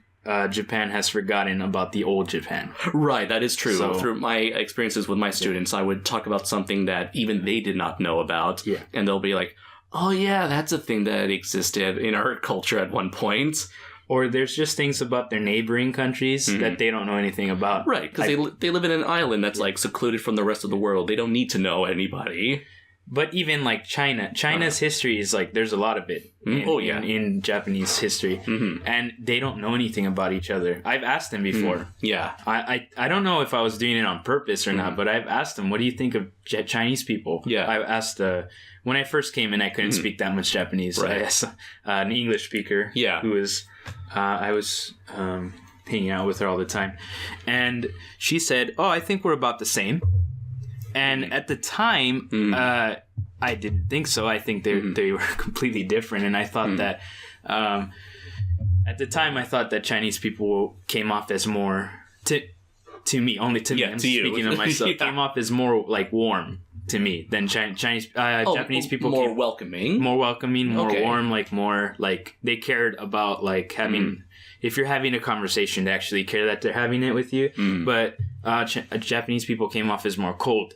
Japan has forgotten about the old Japan. Right, that is true. So, through my experiences with my students, I would talk about something that even they did not know about. Yeah. And they'll be like, oh yeah, that's a thing that existed in our culture at one point. Or there's just things about their neighboring countries that they don't know anything about. Right, because they live in an island that's like secluded from the rest of the world. They don't need to know anybody. But even like China's history is like, there's a lot of it in Japanese history. And they don't know anything about each other. I've asked them before. I don't know if I was doing it on purpose or not, but I've asked them, what do you think of Chinese people? I asked, when I first came in, I couldn't speak that much Japanese. Right. I asked an English speaker who was, I was hanging out with her all the time. And she said, I think we're about the same. And at the time, I didn't think so. I think they were completely different. And I thought that, at the time, I thought that Chinese people came off as more, to me, only to me, I'm speaking of myself, came off as more like warm to me than Japanese people. More welcoming. More welcoming, more warm, like more, like they cared about like having... If you're having a conversation, they actually care that they're having it with you. But Japanese people came off as more cold.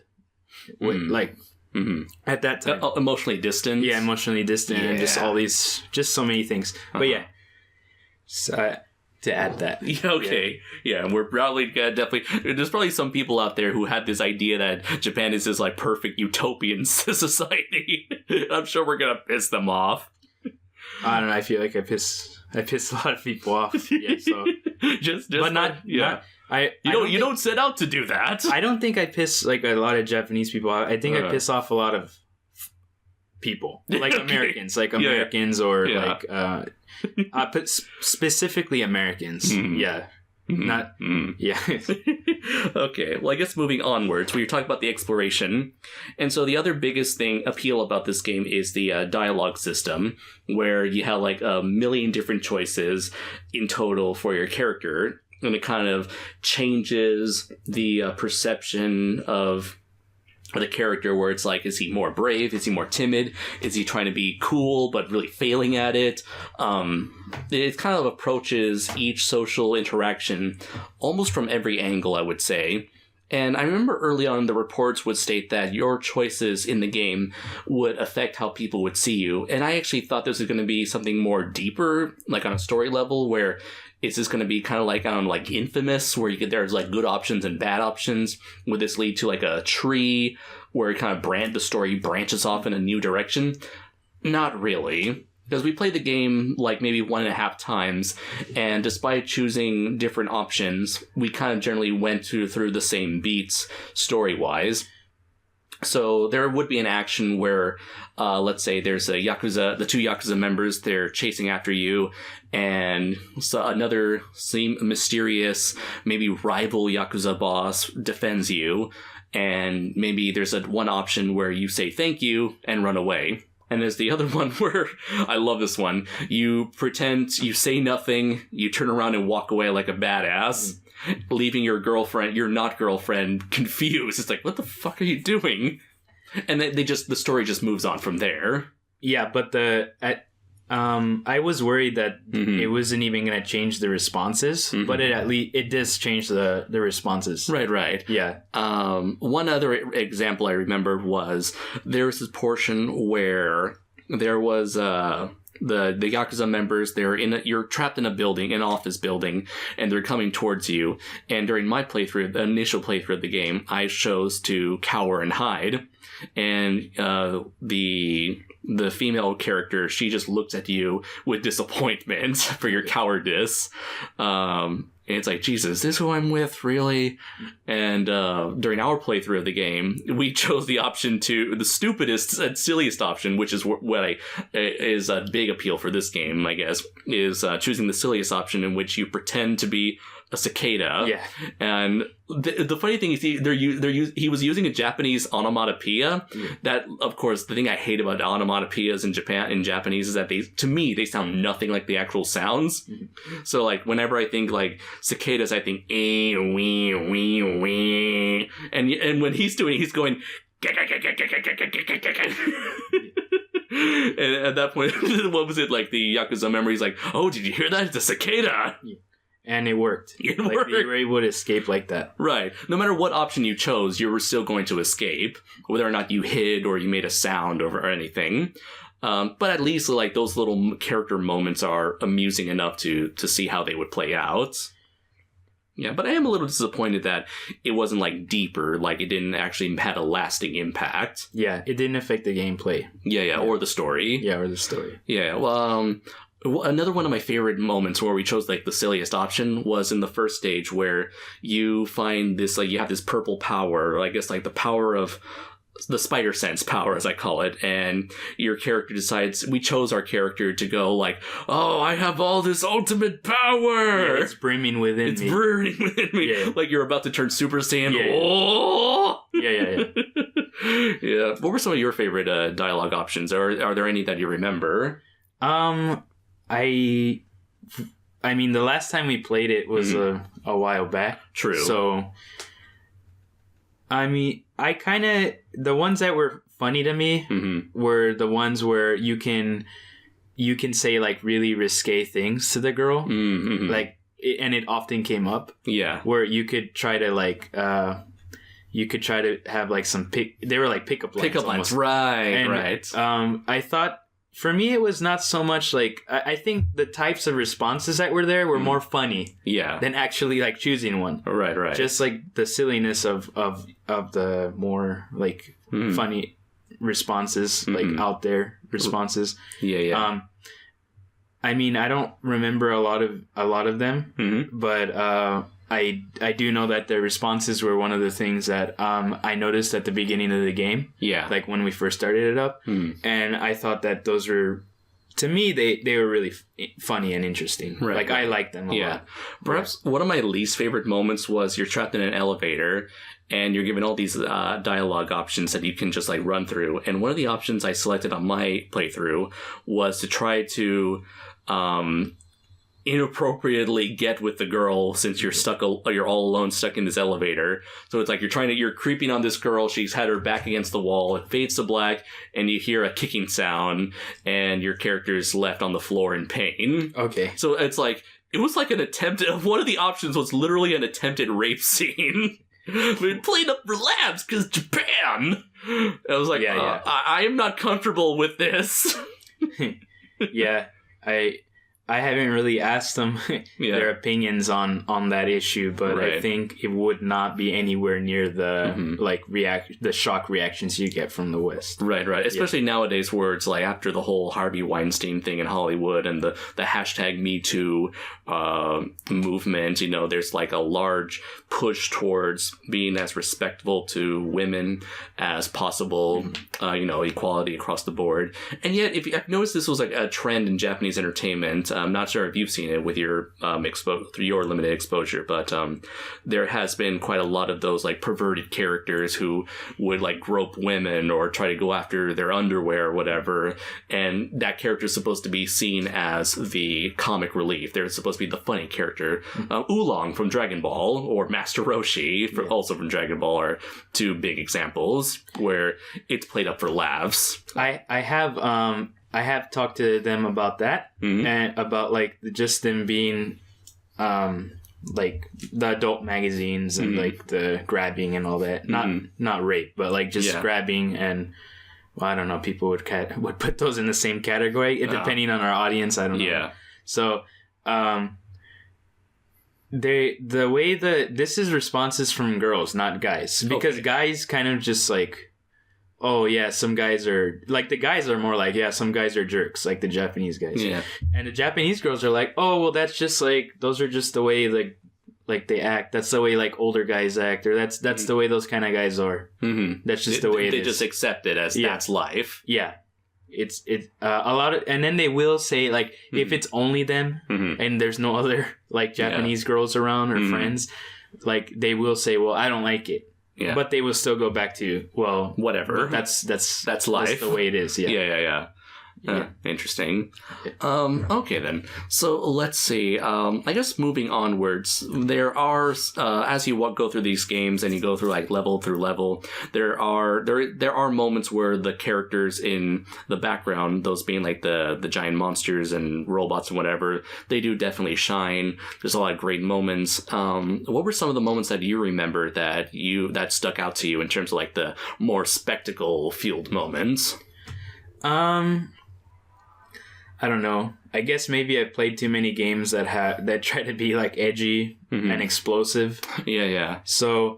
At that time. Emotionally distant. Yeah, emotionally distant. And just all these... Just so many things. But yeah. to add that. Okay. Yeah, we're probably definitely... There's probably some people out there who had this idea that Japan is this, like, perfect utopian society. I'm sure we're gonna piss them off. I don't know. I feel like I piss a lot of people off. Yeah, so... just but not... Yeah. You don't set out to do that. I don't think I piss, like, a lot of Japanese people off. I think I piss off a lot of people. Like, Americans. Like, Americans or, like... but specifically Americans. Yeah. Not... Yeah. Okay. Well, I guess moving onwards, we were talking about the exploration. And so the other biggest appeal about this game is the dialogue system, where you have like a million different choices in total for your character. And it kind of changes the perception of the character, where it's like, is he more brave? Is he more timid? Is he trying to be cool but really failing at it? It kind of approaches each social interaction almost from every angle, I would say. And I remember early on the reports would state that your choices in the game would affect how people would see you. And I actually thought this was going to be something more deeper, like on a story level, where it's just going to be kind of like on like Infamous, where there's like good options and bad options. Would this lead to like a tree where it kind of the story branches off in a new direction? Not really. Because we played the game like maybe 1.5 times, and despite choosing different options, we kind of generally went through the same beats story-wise. So there would be an action where, let's say there's the two Yakuza members, they're chasing after you, and so another mysterious, maybe rival Yakuza boss defends you, and maybe there's one option where you say thank you and run away. And there's the other one where, I love this one, you pretend, you say nothing, you turn around and walk away like a badass, leaving your not girlfriend, confused. It's like, what the fuck are you doing? And then the story just moves on from there. Yeah, but I was worried that it wasn't even going to change the responses, but it does change the responses. Right. Yeah. One other example I remember was there was this portion where there was the Yakuza members. You're trapped in an office building, and they're coming towards you. And during my playthrough, the initial playthrough of the game, I chose to cower and hide, and the female character, she just looks at you with disappointment for your cowardice. And it's like, Jesus, is this who I'm with, really? And during our playthrough of the game, we chose the stupidest and silliest option, which is is a big appeal for this game, I guess, is choosing the silliest option in which you pretend to be a cicada. Yeah. And the funny thing is he was using a Japanese onomatopoeia. That, of course, the thing I hate about onomatopoeias in Japanese is that they sound nothing like the actual sounds. So like whenever I think like cicadas, I think wee wee wee, and when he's doing, he's going and at that point, what was it, like the Yakuza memory? He's like, oh, did you hear that? It's a cicada. And it worked. It worked. You were able to escape like that. Right. No matter what option you chose, you were still going to escape, whether or not you hid or you made a sound or anything. But at least like those little character moments are amusing enough to see how they would play out. Yeah, but I am a little disappointed that it wasn't like deeper, like it didn't actually had a lasting impact. Yeah, it didn't affect the gameplay. Yeah, or the story. Yeah, or the story. Yeah, well, another one of my favorite moments where we chose like the silliest option was in the first stage, where you find this, like, you have this purple power, or I guess like the power of the spider sense power, as I call it, and your character decides, we chose our character to go like, oh, I have all this ultimate power. Yeah, it's brimming within me. Yeah. Like you're about to turn Super Saiyan. Yeah. Oh! Yeah. Yeah. What were some of your favorite dialogue options? Or are there any that you remember? I mean, the last time we played it was a while back. True. So, I mean, the ones that were funny to me were the ones where you can say like really risque things to the girl, like, and it often came up. Yeah. Where you could try to like, have like some they were like pickup lines. Right. I thought For me, it was not so much like... I think the types of responses that were there were more funny than actually like choosing one. Right. Just like the silliness of the more like funny responses, like out there responses. Yeah. I mean, I don't remember a lot of them, but I do know that the responses were one of the things that I noticed at the beginning of the game. Yeah. Like when we first started it up. And I thought that those were, to me, they were really funny and interesting. Right. Like I liked them a lot. Perhaps one of my least favorite moments was you're trapped in an elevator and you're given all these dialogue options that you can just like run through. And one of the options I selected on my playthrough was to try to inappropriately get with the girl since you're all alone stuck in this elevator. So it's like you're creeping on this girl. She's had her back against the wall. It fades to black and you hear a kicking sound and your character's left on the floor in pain. Okay. So it's like, it was like an attempt, one of the options was literally an attempted rape scene. We played up for labs because Japan. I was like, I am not comfortable with this. Yeah, I haven't really asked them their opinions on that issue, but I think it would not be anywhere near the the shock reactions you get from the West. Right. Especially nowadays, where it's like after the whole Harvey Weinstein thing in Hollywood and the hashtag Me Too movement, there's like a large push towards being as respectful to women as possible, equality across the board. And yet, I've noticed this was like a trend in Japanese entertainment. I'm not sure if you've seen it with your your limited exposure, but there has been quite a lot of those like perverted characters who would like grope women or try to go after their underwear or whatever, and that character is supposed to be seen as the comic relief. They're supposed to be the funny character. Oolong from Dragon Ball or Master Roshi also from Dragon Ball are two big examples where it's played up for laughs. I have talked to them about that and about like just them being like the adult magazines and like the grabbing and all that. Not rape, but like just grabbing and I don't know, people would put those in the same category depending on our audience. I don't know. Yeah. So the way this is responses from girls, not guys, because guys kind of just like, oh yeah, some guys are like, the guys are more like, yeah, some guys are jerks, like the Japanese guys. Yeah. And the Japanese girls are like, oh well, that's just like, those are just the way like they act. That's the way like older guys act, or that's the way those kind of guys are. That's just the way they just accept it as that's life. Yeah. It's a lot of, and then they will say like, if it's only them and there's no other like Japanese girls around or friends, like they will say, well, I don't like it. Yeah. But they will still go back to, well, whatever. That's life. That's the way it is. Yeah. Interesting. Okay then. So let's see. I guess moving onwards, there are as you go through these games and you go through like level through level, there are moments where the characters in the background, those being like the giant monsters and robots and whatever, they do definitely shine. There's a lot of great moments. What were some of the moments that you remember that stuck out to you in terms of like the more spectacle fueled moments? I don't know. I guess maybe I played too many games that try to be like edgy and explosive. Yeah. So,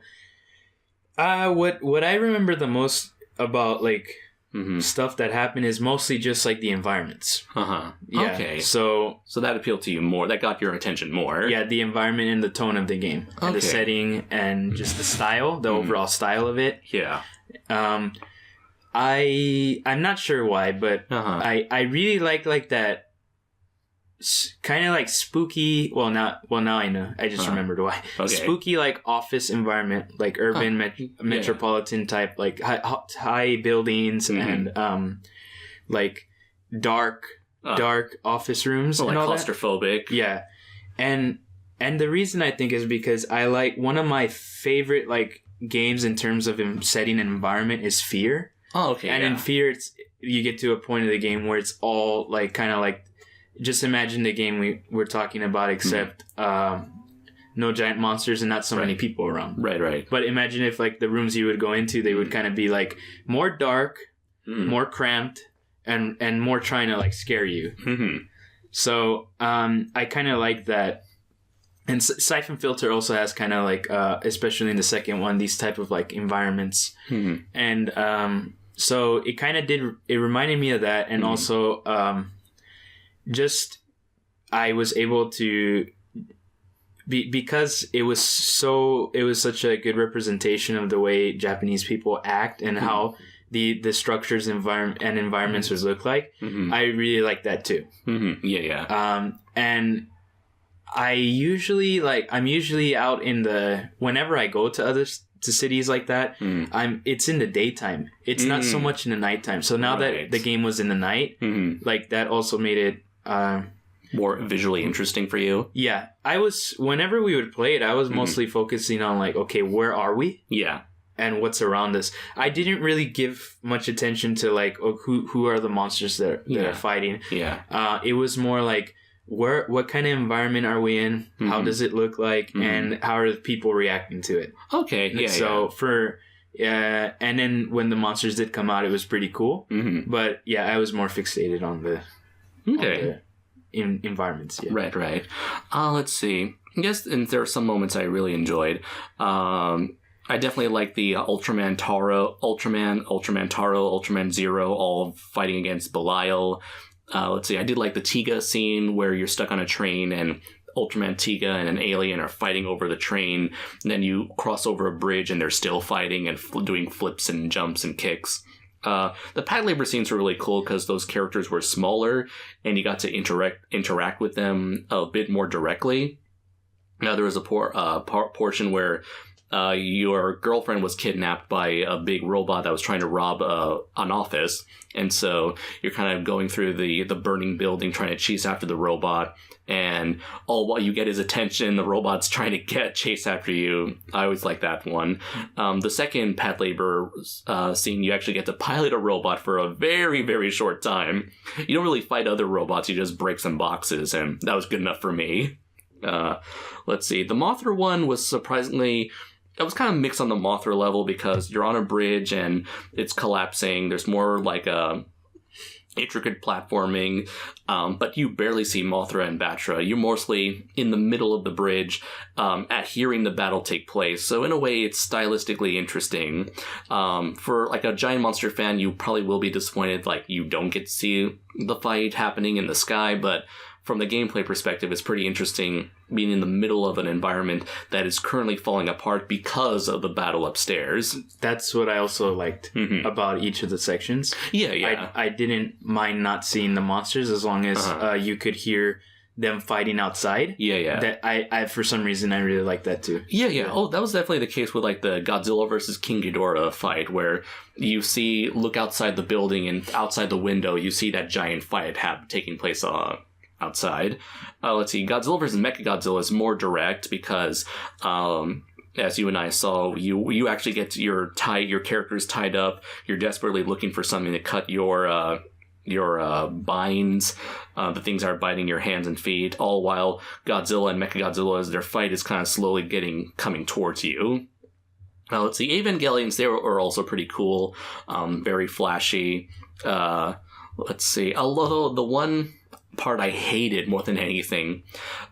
what I remember the most about like stuff that happened is mostly just like the environments. Yeah. Okay. So that appealed to you more. That got your attention more. Yeah, the environment and the tone of the game, and the setting, and just the style, the overall style of it. Yeah. I'm not sure why, but I really like that kind of like spooky. Well, now I know. I just remembered why. Okay. Spooky like office environment, like urban metropolitan type, like high buildings and like dark office rooms, and all claustrophobic. That. Yeah, and the reason I think is because I like, one of my favorite like games in terms of setting an environment is Fear. Oh, okay. And in Fear, you get to a point of the game where it's all like kind of like, just imagine the game we're talking about, except no giant monsters and not so many people around. Right. But imagine if like the rooms you would go into, they would kind of be like more dark, more cramped, and more trying to like scare you. Mm-hmm. So I kind of like that. And Siphon Filter also has kind of like, especially in the second one, these type of like environments. Mm-hmm. And so it kind of it reminded me of that. And also I was able to, because it was such a good representation of the way Japanese people act and how the structures environments would look like. Mm-hmm. I really like that too. Mm-hmm. Yeah. And I'm usually out whenever I go to cities like that, it's in the daytime. It's not so much in the nighttime. So now that the game was in the night, like that also made it more visually interesting for you. Yeah. Whenever we would play it, I was mostly focusing on like, okay, where are we? Yeah. And what's around us. I didn't really give much attention to like, who are the monsters that are fighting. Yeah. It was more like, what kind of environment are we in? How does it look like? And how are the people reacting to it? Okay. Yeah. So and then when the monsters did come out, it was pretty cool. Mm-hmm. But yeah, I was more fixated on the environments. Yeah. Right. Let's see. I guess there are some moments I really enjoyed. I definitely like the Ultraman Taro, Ultraman Zero, all fighting against Belial. Let's see, I did like the Tiga scene where you're stuck on a train and Ultraman Tiga and an alien are fighting over the train. And then you cross over a bridge and they're still fighting and doing flips and jumps and kicks. The pad labor scenes were really cool because those characters were smaller and you got to interact with them a bit more directly. Now there was a portion where your girlfriend was kidnapped by a big robot that was trying to rob an office. And so you're kind of going through the burning building trying to chase after the robot. And all what you get is attention. The robot's trying to chase after you. I always like that one. The second pad labor scene, you actually get to pilot a robot for a very, very short time. You don't really fight other robots. You just break some boxes. And that was good enough for me. Let's see. The Mothra one was surprisingly... I was kind of mixed on the Mothra level because you're on a bridge and it's collapsing. There's more like intricate platforming, but you barely see Mothra and Batra. You're mostly in the middle of the bridge at hearing the battle take place. So in a way, it's stylistically interesting. For like a giant monster fan, you probably will be disappointed like you don't get to see the fight happening in the sky, but from the gameplay perspective, it's pretty interesting being in the middle of an environment that is currently falling apart because of the battle upstairs. That's what I also liked about each of the sections. Yeah. I didn't mind not seeing the monsters as long as you could hear them fighting outside. Yeah. That I for some reason, I really like that too. Yeah. Oh, that was definitely the case with like the Godzilla versus King Ghidorah fight where you look outside the building and outside the window, you see that giant fight taking place outside. Let's see. Godzilla vs. Mechagodzilla is more direct because, as you and I saw, you actually get your characters tied up. You're desperately looking for something to cut your binds. The things are biting your hands and feet. All while Godzilla and Mechagodzilla, their fight is kind of slowly coming towards you. Let's see. Evangelions, they were also pretty cool. Very flashy. Let's see. Although the one part I hated more than anything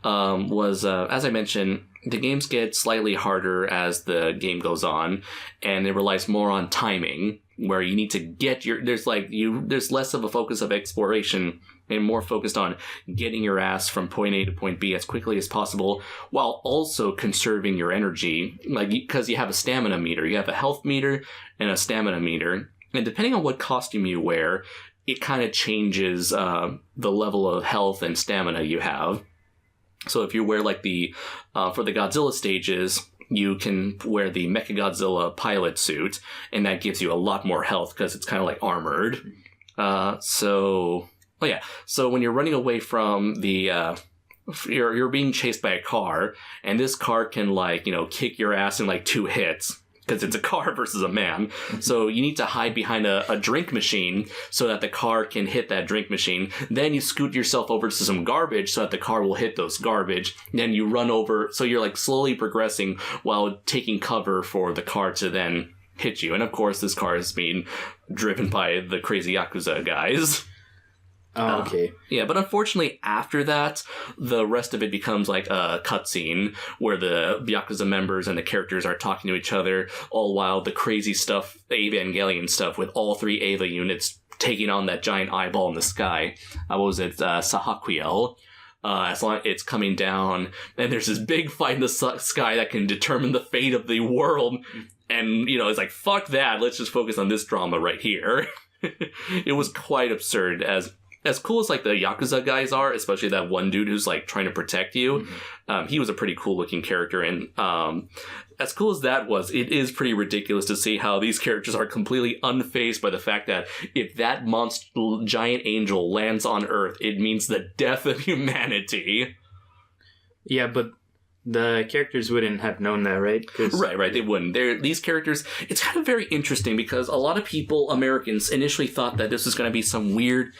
was, as I mentioned, the games get slightly harder as the game goes on, and it relies more on timing, where you need to get there's less of a focus of exploration and more focused on getting your ass from point A to point B as quickly as possible, while also conserving your energy, because you have a stamina meter, you have a health meter and a stamina meter, and depending on what costume you wear, it kind of changes the level of health and stamina you have. So if you wear for the Godzilla stages, you can wear the Mechagodzilla pilot suit, and that gives you a lot more health because it's kind of like armored. So when you're running away from you're being chased by a car, and this car can kick your ass in 2 hits. Because it's a car versus a man. So you need to hide behind a drink machine so that the car can hit that drink machine. Then you scoot yourself over to some garbage so that the car will hit those garbage. Then you run over. So you're slowly progressing while taking cover for the car to then hit you. And of course, this car is being driven by the crazy Yakuza guys. Oh, okay. Yeah, but unfortunately, after that, the rest of it becomes like a cutscene where the Yakuza members and the characters are talking to each other, all while the crazy stuff, the Evangelion stuff, with all 3 Eva units taking on that giant eyeball in the sky. What was it? Sahaquiel. As long as it's coming down, and there's this big fight in the sky that can determine the fate of the world. And, it's like, fuck that, let's just focus on this drama right here. It was quite absurd. As cool as, like, the Yakuza guys are, especially that one dude who's, like, trying to protect you, he was a pretty cool-looking character, and as cool as that was, it is pretty ridiculous to see how these characters are completely unfazed by the fact that if that giant angel lands on Earth, it means the death of humanity. Yeah, but the characters wouldn't have known that, right? Right, they wouldn't. These characters, it's kind of very interesting because a lot of people, Americans, initially thought that this was going to be some weird,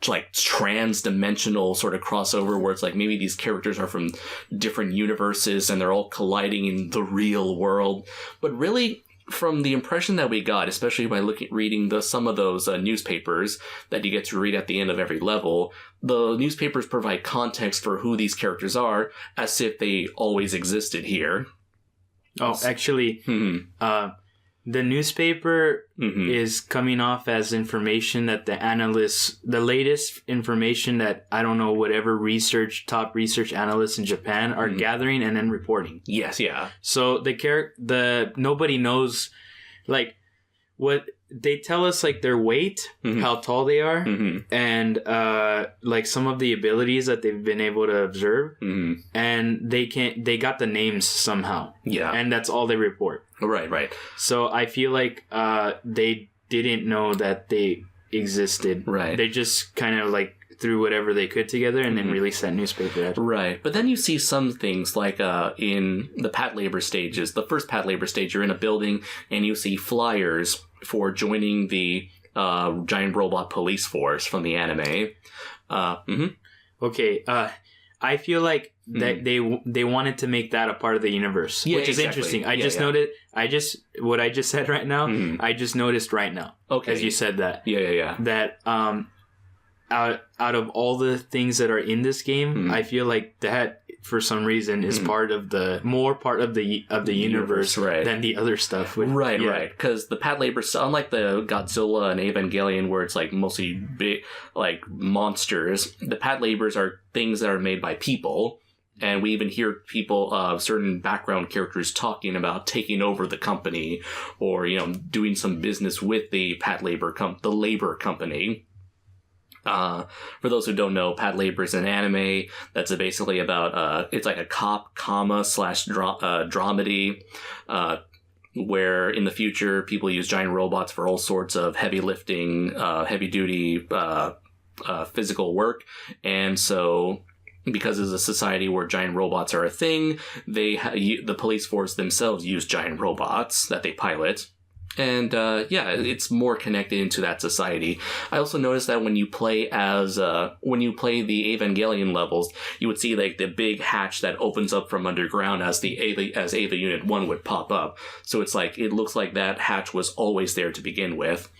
like, trans-dimensional sort of crossover where it's like maybe these characters are from different universes and they're all colliding in the real world. But really, from the impression that we got, especially by reading some of those newspapers that you get to read at the end of every level, the newspapers provide context for who these characters are as if they always existed here. Oh, actually, the newspaper is coming off as information that the latest information that, I don't know, whatever top research analysts in Japan are gathering and then reporting. Yes, yeah. So nobody knows, like, what they tell us, like, their weight, how tall they are, and like some of the abilities that they've been able to observe, and they got the names somehow. Yeah. And that's all they report. Right. So I feel like they didn't know that they existed. Right. They just kind of like threw whatever they could together and then released that newspaper. Right. But then you see some things like in the Pat Labor stages, the first Pat Labor stage, you're in a building and you see flyers for joining the giant robot police force from the anime. Okay. I feel like that they wanted to make that a part of the universe, which is interesting. I just noted. What I just said right now. I just noticed right now. Okay, as you said that. Yeah. That out of all the things that are in this game, I feel like that for some reason is part of the universe than the other stuff. Right. Because the Pat Labor, unlike the Godzilla and Evangelion, where it's like mostly big, like monsters, the Pat Labors are things that are made by people. And we even hear people, certain background characters talking about taking over the company or, doing some business with the Pat Labor, the labor company. For those who don't know, Pat Labor is an anime that's basically about, it's like a cop, dramedy, where in the future people use giant robots for all sorts of heavy lifting, heavy duty, physical work. And so, because it's a society where giant robots are a thing, the police force themselves use giant robots that they pilot. And it's more connected into that society. I also noticed that when you play the Evangelion levels, you would see like the big hatch that opens up from underground as Eva Unit 1 would pop up. So it's like it looks like that hatch was always there to begin with.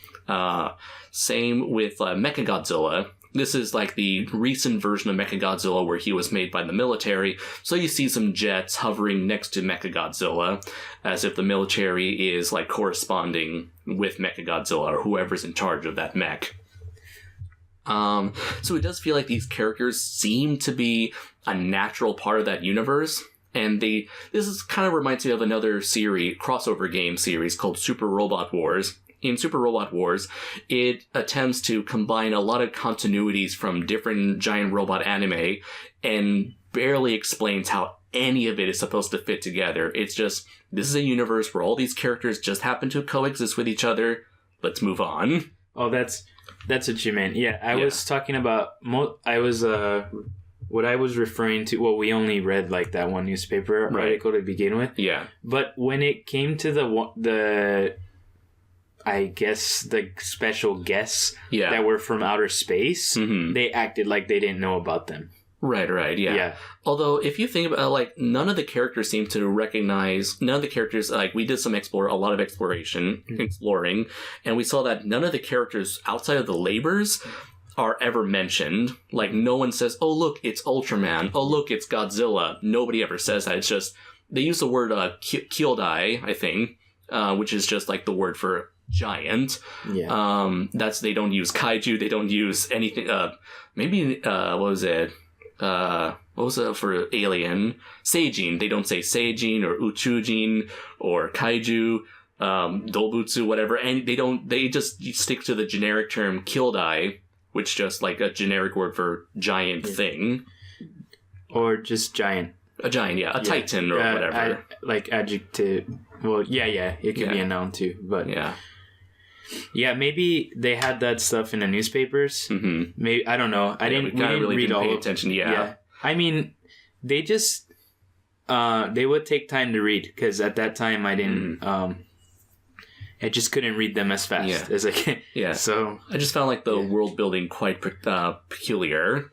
Same with Mechagodzilla. This is like the recent version of Mechagodzilla where he was made by the military. So you see some jets hovering next to Mechagodzilla as if the military is like corresponding with Mechagodzilla or whoever's in charge of that mech. So it does feel like these characters seem to be a natural part of that universe. And this kind of reminds me of another crossover game series called Super Robot Wars. In Super Robot Wars, it attempts to combine a lot of continuities from different giant robot anime and barely explains how any of it is supposed to fit together. It's just, this is a universe where all these characters just happen to coexist with each other. Let's move on. Oh, that's what you meant. Yeah, I was talking about... what I was referring to... Well, we only read like that one newspaper article to begin with. Yeah. But when it came to the I guess the special guests that were from outer space, they acted like they didn't know about them. Right, yeah. Although, if you think about like, none of the characters seem to recognize, none of the characters, like, we did a lot of exploring, and we saw that none of the characters outside of the labors are ever mentioned. Like, no one says, oh, look, it's Ultraman. Oh, look, it's Godzilla. Nobody ever says that. It's just, they use the word Kyodai, I think, which is just like the word for giant. Yeah. They don't use kaiju. They don't use anything. What was it? What was it for alien? Seijin. They don't say Seijin or Uchujin or kaiju, Dobutsu, whatever. And they just stick to the generic term Kyodai, which is just like a generic word for giant thing. Or just giant. A giant, yeah. A titan or whatever. Like adjective. Well, yeah. It could be a noun too. But yeah. Yeah, maybe they had that stuff in the newspapers. Mm-hmm. Maybe, I don't know. We didn't really read all pay attention. Yeah. I mean, they just they would take time to read, because at that time I didn't. I just couldn't read them as fast as I can. Yeah. So I just found like the world building quite peculiar.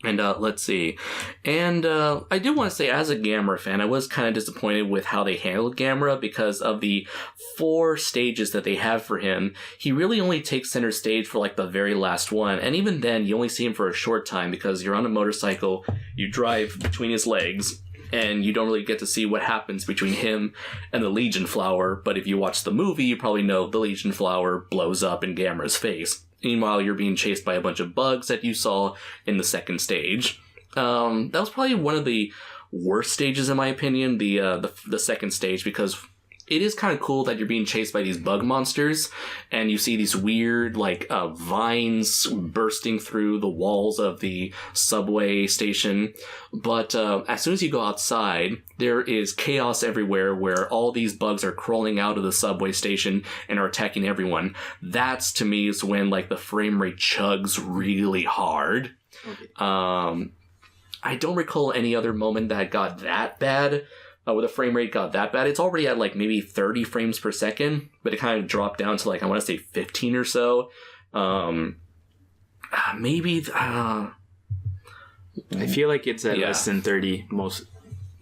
And let's see. And I do want to say, as a Gamera fan, I was kind of disappointed with how they handled Gamera, because of the 4 stages that they have for him. He really only takes center stage for like the very last one. And even then, you only see him for a short time, because you're on a motorcycle, you drive between his legs, and you don't really get to see what happens between him and the Legion Flower. But if you watch the movie, you probably know the Legion Flower blows up in Gamera's face. Meanwhile, you're being chased by a bunch of bugs that you saw in the second stage. That was probably one of the worst stages, in my opinion, the second stage, because it is kind of cool that you're being chased by these bug monsters, and you see these weird, like, vines bursting through the walls of the subway station. But as soon as you go outside, there is chaos everywhere, where all these bugs are crawling out of the subway station and are attacking everyone. That's, to me, is when, like, the frame rate chugs really hard. Okay. I don't recall any other moment that got that bad. Where the frame rate got that bad. It's already at like maybe 30 frames per second, but it kind of dropped down to like, I want to say 15 or so. Maybe. I feel like it's at less than 30 most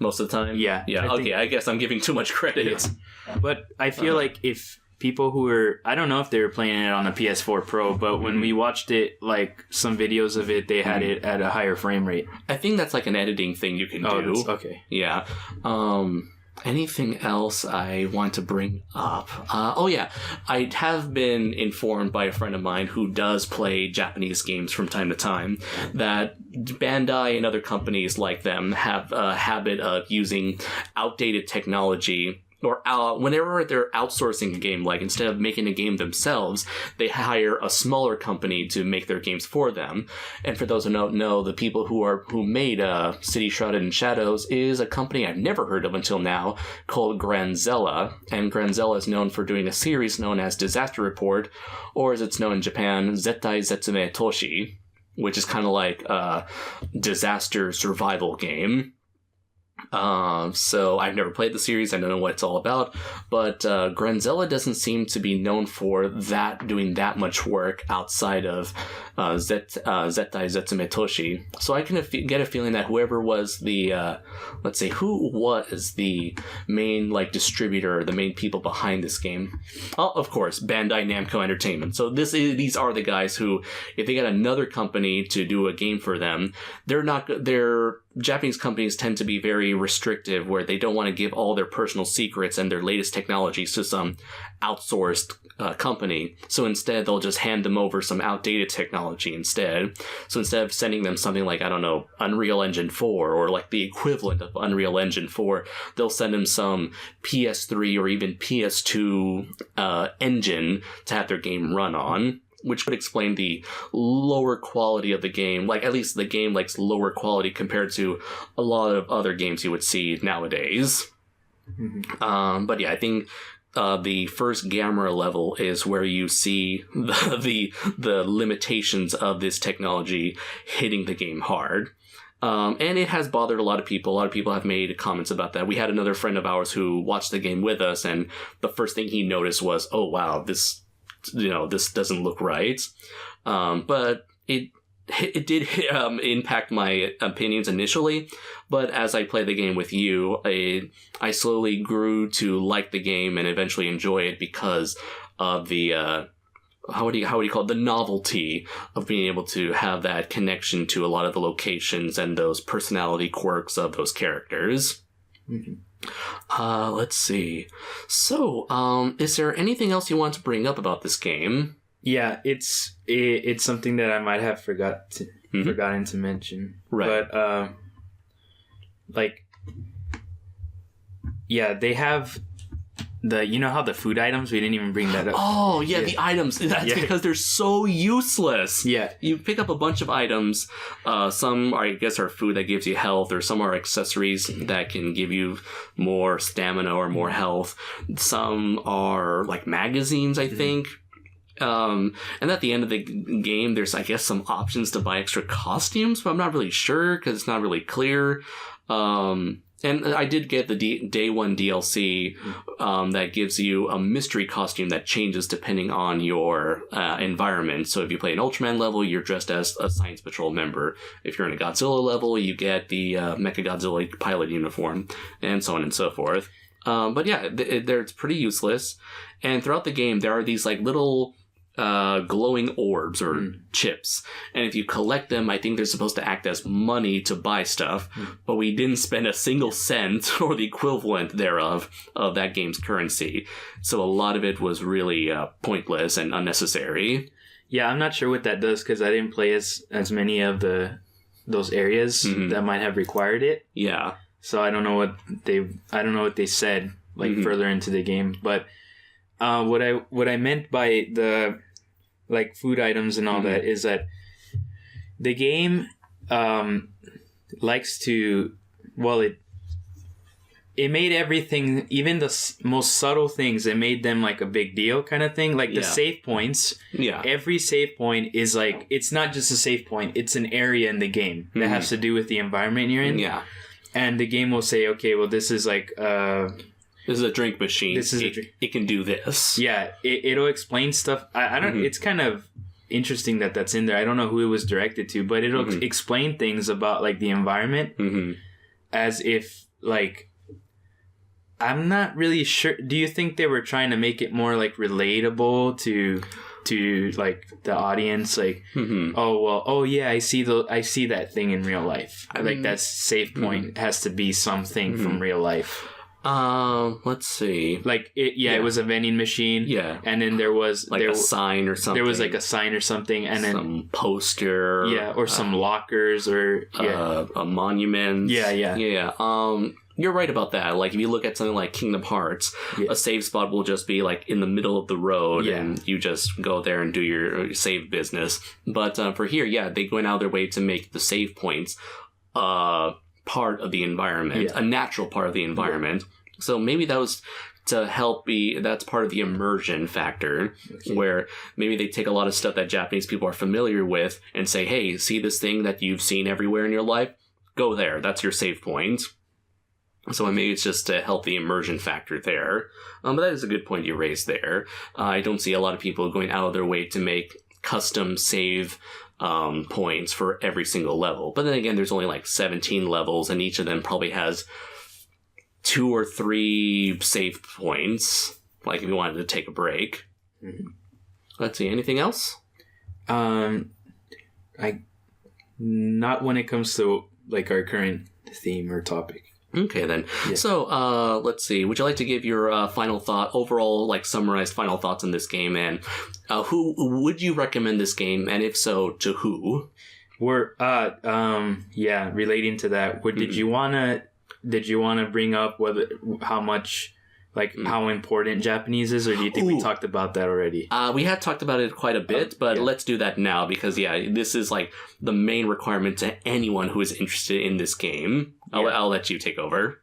of the time. Yeah. I guess I'm giving too much credit. Yeah. But I feel like if people who were, I don't know if they were playing it on a PS4 Pro, but when we watched it, like some videos of it, they had it at a higher frame rate. I think that's like an editing thing you can do. Okay. Yeah. Anything else I want to bring up? I have been informed by a friend of mine who does play Japanese games from time to time that Bandai and other companies like them have a habit of using outdated technology. Or whenever they're outsourcing a game, like instead of making a game themselves, they hire a smaller company to make their games for them. And for those who don't know, the people who made City Shrouded in Shadows is a company I've never heard of until now, called Granzella. And Granzella is known for doing a series known as Disaster Report, or as it's known in Japan, Zettai Zetsume Toshi, which is kind of like a disaster survival game. So I've never played the series. I don't know what it's all about, but Granzella doesn't seem to be known for doing that much work outside of Zettai Zetsume Toshi. So I can get a feeling that whoever was the who was the main distributor, the main people behind this game. Oh, of course, Bandai Namco Entertainment. So these are the guys who, if they get another company to do a game for them, they're Japanese companies tend to be very restrictive, where they don't want to give all their personal secrets and their latest technologies to some outsourced company. So instead, they'll just hand them over some outdated technology instead. So instead of sending them something like, I don't know, Unreal Engine 4 or like the equivalent of Unreal Engine 4, they'll send them some PS3 or even PS2 engine to have their game run on, which would explain the lower quality of the game. Like, at least the game likes lower quality compared to a lot of other games you would see nowadays. Mm-hmm. But yeah, I think the first Gamera level is where you see the limitations of this technology hitting the game hard. And it has bothered a lot of people. A lot of people have made comments about that. We had another friend of ours who watched the game with us, and the first thing he noticed was, oh wow, this doesn't look right. But it did impact my opinions initially, but as I played the game with you, I slowly grew to like the game and eventually enjoy it because of the how do you call it, the novelty of being able to have that connection to a lot of the locations and those personality quirks of those characters. Let's see. So, is there anything else you want to bring up about this game? Yeah, it's something that I might have forgotten to mention. Right. But they have you know how the food items, we didn't even bring that up. Oh, yeah, the items. That's because they're so useless. Yeah. You pick up a bunch of items. Some, I guess, are food that gives you health, or some are accessories that can give you more stamina or more health. Some are like magazines, I think. And at the end of the game, there's, I guess, some options to buy extra costumes, but I'm not really sure because it's not really clear. And I did get the day one DLC that gives you a mystery costume that changes depending on your environment. So if you play an Ultraman level, you're dressed as a Science Patrol member. If you're in a Godzilla level, you get the Mechagodzilla pilot uniform, and so on and so forth. But yeah, it's pretty useless. And throughout the game, there are these like little glowing orbs or chips, and if you collect them, I think they're supposed to act as money to buy stuff, but we didn't spend a single cent or the equivalent thereof of that game's currency, so a lot of it was really pointless and unnecessary. Yeah, I'm not sure what that does because I didn't play as many of those areas that might have required it. Yeah, so I don't know what they said like further into the game, but what I meant by the like food items and all that is that the game likes to, well, it made everything, even the most subtle things, it made them like a big deal kind of thing. Like the save points. Yeah. Every save point is like, it's not just a save point, it's an area in the game that has to do with the environment you're in. Yeah. And the game will say, okay, well, this is like this is a drink machine. It can do this. Yeah, it'll explain stuff. I don't. It's kind of interesting that that's in there. I don't know who it was directed to, but it'll explain things about like the environment as if like, I'm not really sure. Do you think they were trying to make it more like relatable to like the audience? Like, I see that thing in real life. Like that save point has to be something from real life. Let's see. Like it was a vending machine. Yeah, and then there was like a sign or something. There was like a sign or something, and then some poster. Yeah, or some lockers or a monument. Yeah. You're right about that. Like if you look at something like Kingdom Hearts, a save spot will just be like in the middle of the road, and you just go there and do your save business. But for here, they went out of their way to make the save points part of the environment, a natural part of the environment. So maybe that was to help that's part of the immersion factor, where maybe they take a lot of stuff that Japanese people are familiar with and say, hey, see this thing that you've seen everywhere in your life? Go there. That's your save point. So maybe it's just to help the immersion factor there. But that is a good point you raised there. I don't see a lot of people going out of their way to make custom save points for every single level. But then again, there's only like 17 levels, and each of them probably has 2 or 3 save points, like if you wanted to take a break. Let's see, anything else? Not when it comes to like our current theme or topic. Okay, then. Yeah. So, let's see. Would you like to give your final thought, overall, like, summarized final thoughts on this game? And who would you recommend this game? And if so, to who? Relating to that, what did you wanna bring up? How much, like, how important Japanese is, or do you think we talked about that already? We had talked about it quite a bit, but let's do that now because this is like the main requirement to anyone who is interested in this game. I'll let you take over.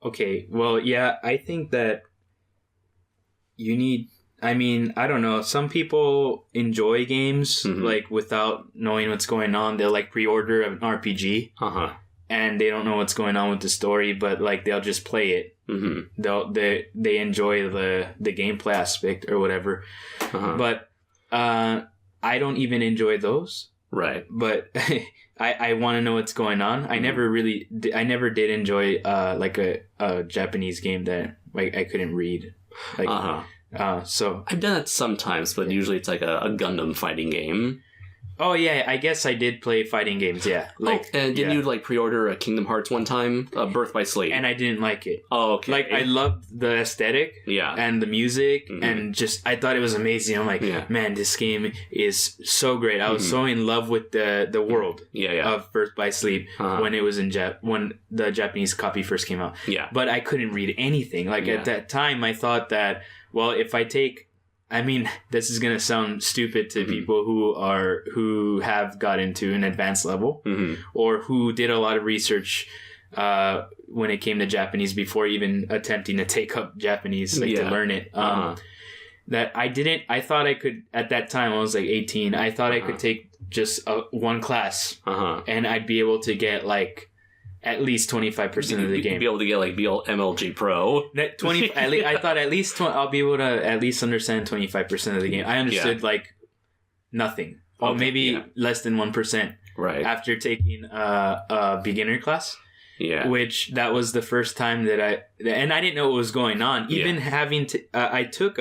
Okay, well, I think that you need. I mean, I don't know. Some people enjoy games like without knowing what's going on. They'll like pre-order an RPG, and they don't know what's going on with the story, but like they'll just play it. They enjoy the gameplay aspect or whatever, but I don't even enjoy those. Right. But I want to know what's going on. I never did enjoy like a Japanese game that like I couldn't read. Like, so I've done it sometimes, but usually it's like a Gundam fighting game. Oh yeah, I guess I did play fighting games. Yeah, like and didn't you like pre-order a Kingdom Hearts one time, Birth by Sleep? And I didn't like it. Oh, okay. Like I loved the aesthetic, and the music, and just I thought it was amazing. I'm like, man, this game is so great. I was so in love with the world of Birth by Sleep when it was when the Japanese copy first came out. Yeah, but I couldn't read anything. Like at that time, I thought that if I take. I mean, this is gonna sound stupid to people who have got into an advanced level or who did a lot of research when it came to Japanese before even attempting to take up Japanese, to learn it. That I thought I could at that time. I was like 18. I thought I could take just one class and I'd be able to get like. At least 25% of the game. Be able to get like MLG Pro. I thought at least I'll be able to at least understand 25% of the game. I understood like nothing, or maybe less than 1%. Right. After taking a beginner class. Yeah. Which that was the first time that I didn't know what was going on. Even having to, I took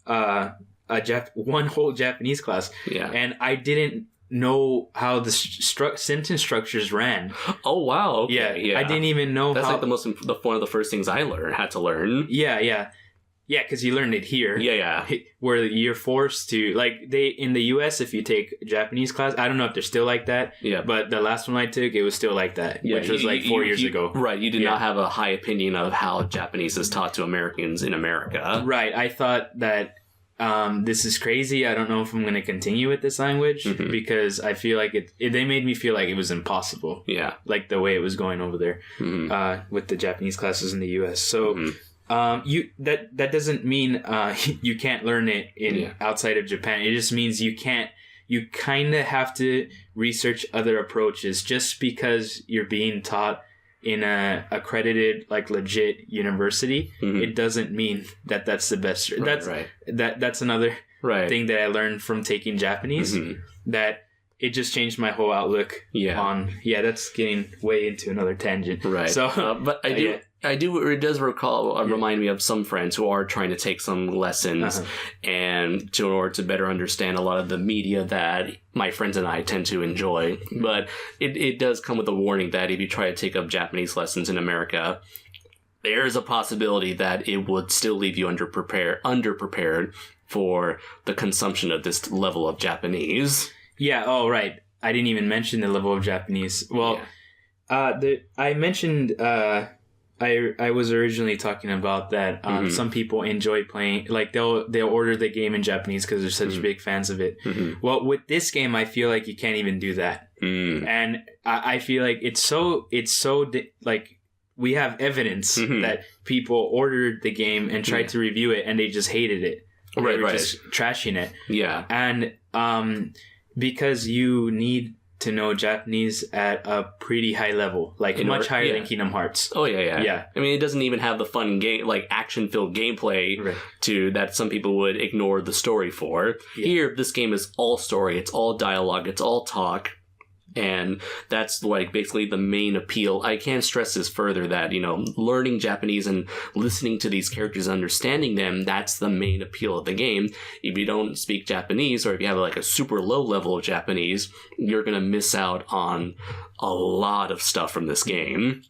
one whole Japanese class. Yeah. And I didn't know how the sentence structures ran. Oh wow! Okay. Yeah, I didn't even know. That's like one of the first things I had to learn. Yeah, because you learned it here. Yeah. Where you're forced to in the U.S. if you take Japanese class, I don't know if they're still like that. Yeah. But the last one I took, it was still like that, which was 4 years ago. Right. You did not have a high opinion of how Japanese is taught to Americans in America. Right. I thought that. This is crazy. I don't know if I'm going to continue with this language because I feel like they made me feel like it was impossible. Yeah. Like the way it was going over there with the Japanese classes in the US. So that doesn't mean you can't learn it outside of Japan. It just means you kind of have to research other approaches just because you're being taught in a accredited legit university, it doesn't mean that that's the best. That's another thing that I learned from taking Japanese that it just changed my whole outlook on that's getting way into another tangent. Right. So but it does remind me of some friends who are trying to take some lessons and in order to better understand a lot of the media that my friends and I tend to enjoy. But it does come with a warning that if you try to take up Japanese lessons in America, there is a possibility that it would still leave you underprepared for the consumption of this level of Japanese. Yeah. Oh, right. I didn't even mention the level of Japanese. Well, I mentioned. I was originally talking about that some people enjoy playing, they'll order the game in Japanese because they're such big fans of it. Well, with this game, I feel like you can't even do that. And I feel like it's so we have evidence that people ordered the game and tried to review it and they just hated it. Or they were just trashing it. Yeah. And because you need to know Japanese at a pretty high level, much higher than Kingdom Hearts. Oh yeah. I mean, it doesn't even have the fun game, action-filled gameplay that some people would ignore the story for. Yeah. Here, this game is all story. It's all dialogue. It's all talk. And that's basically the main appeal. I can't stress this further that, learning Japanese and listening to these characters, understanding them, that's the main appeal of the game. If you don't speak Japanese or if you have a super low level of Japanese, you're going to miss out on a lot of stuff from this game.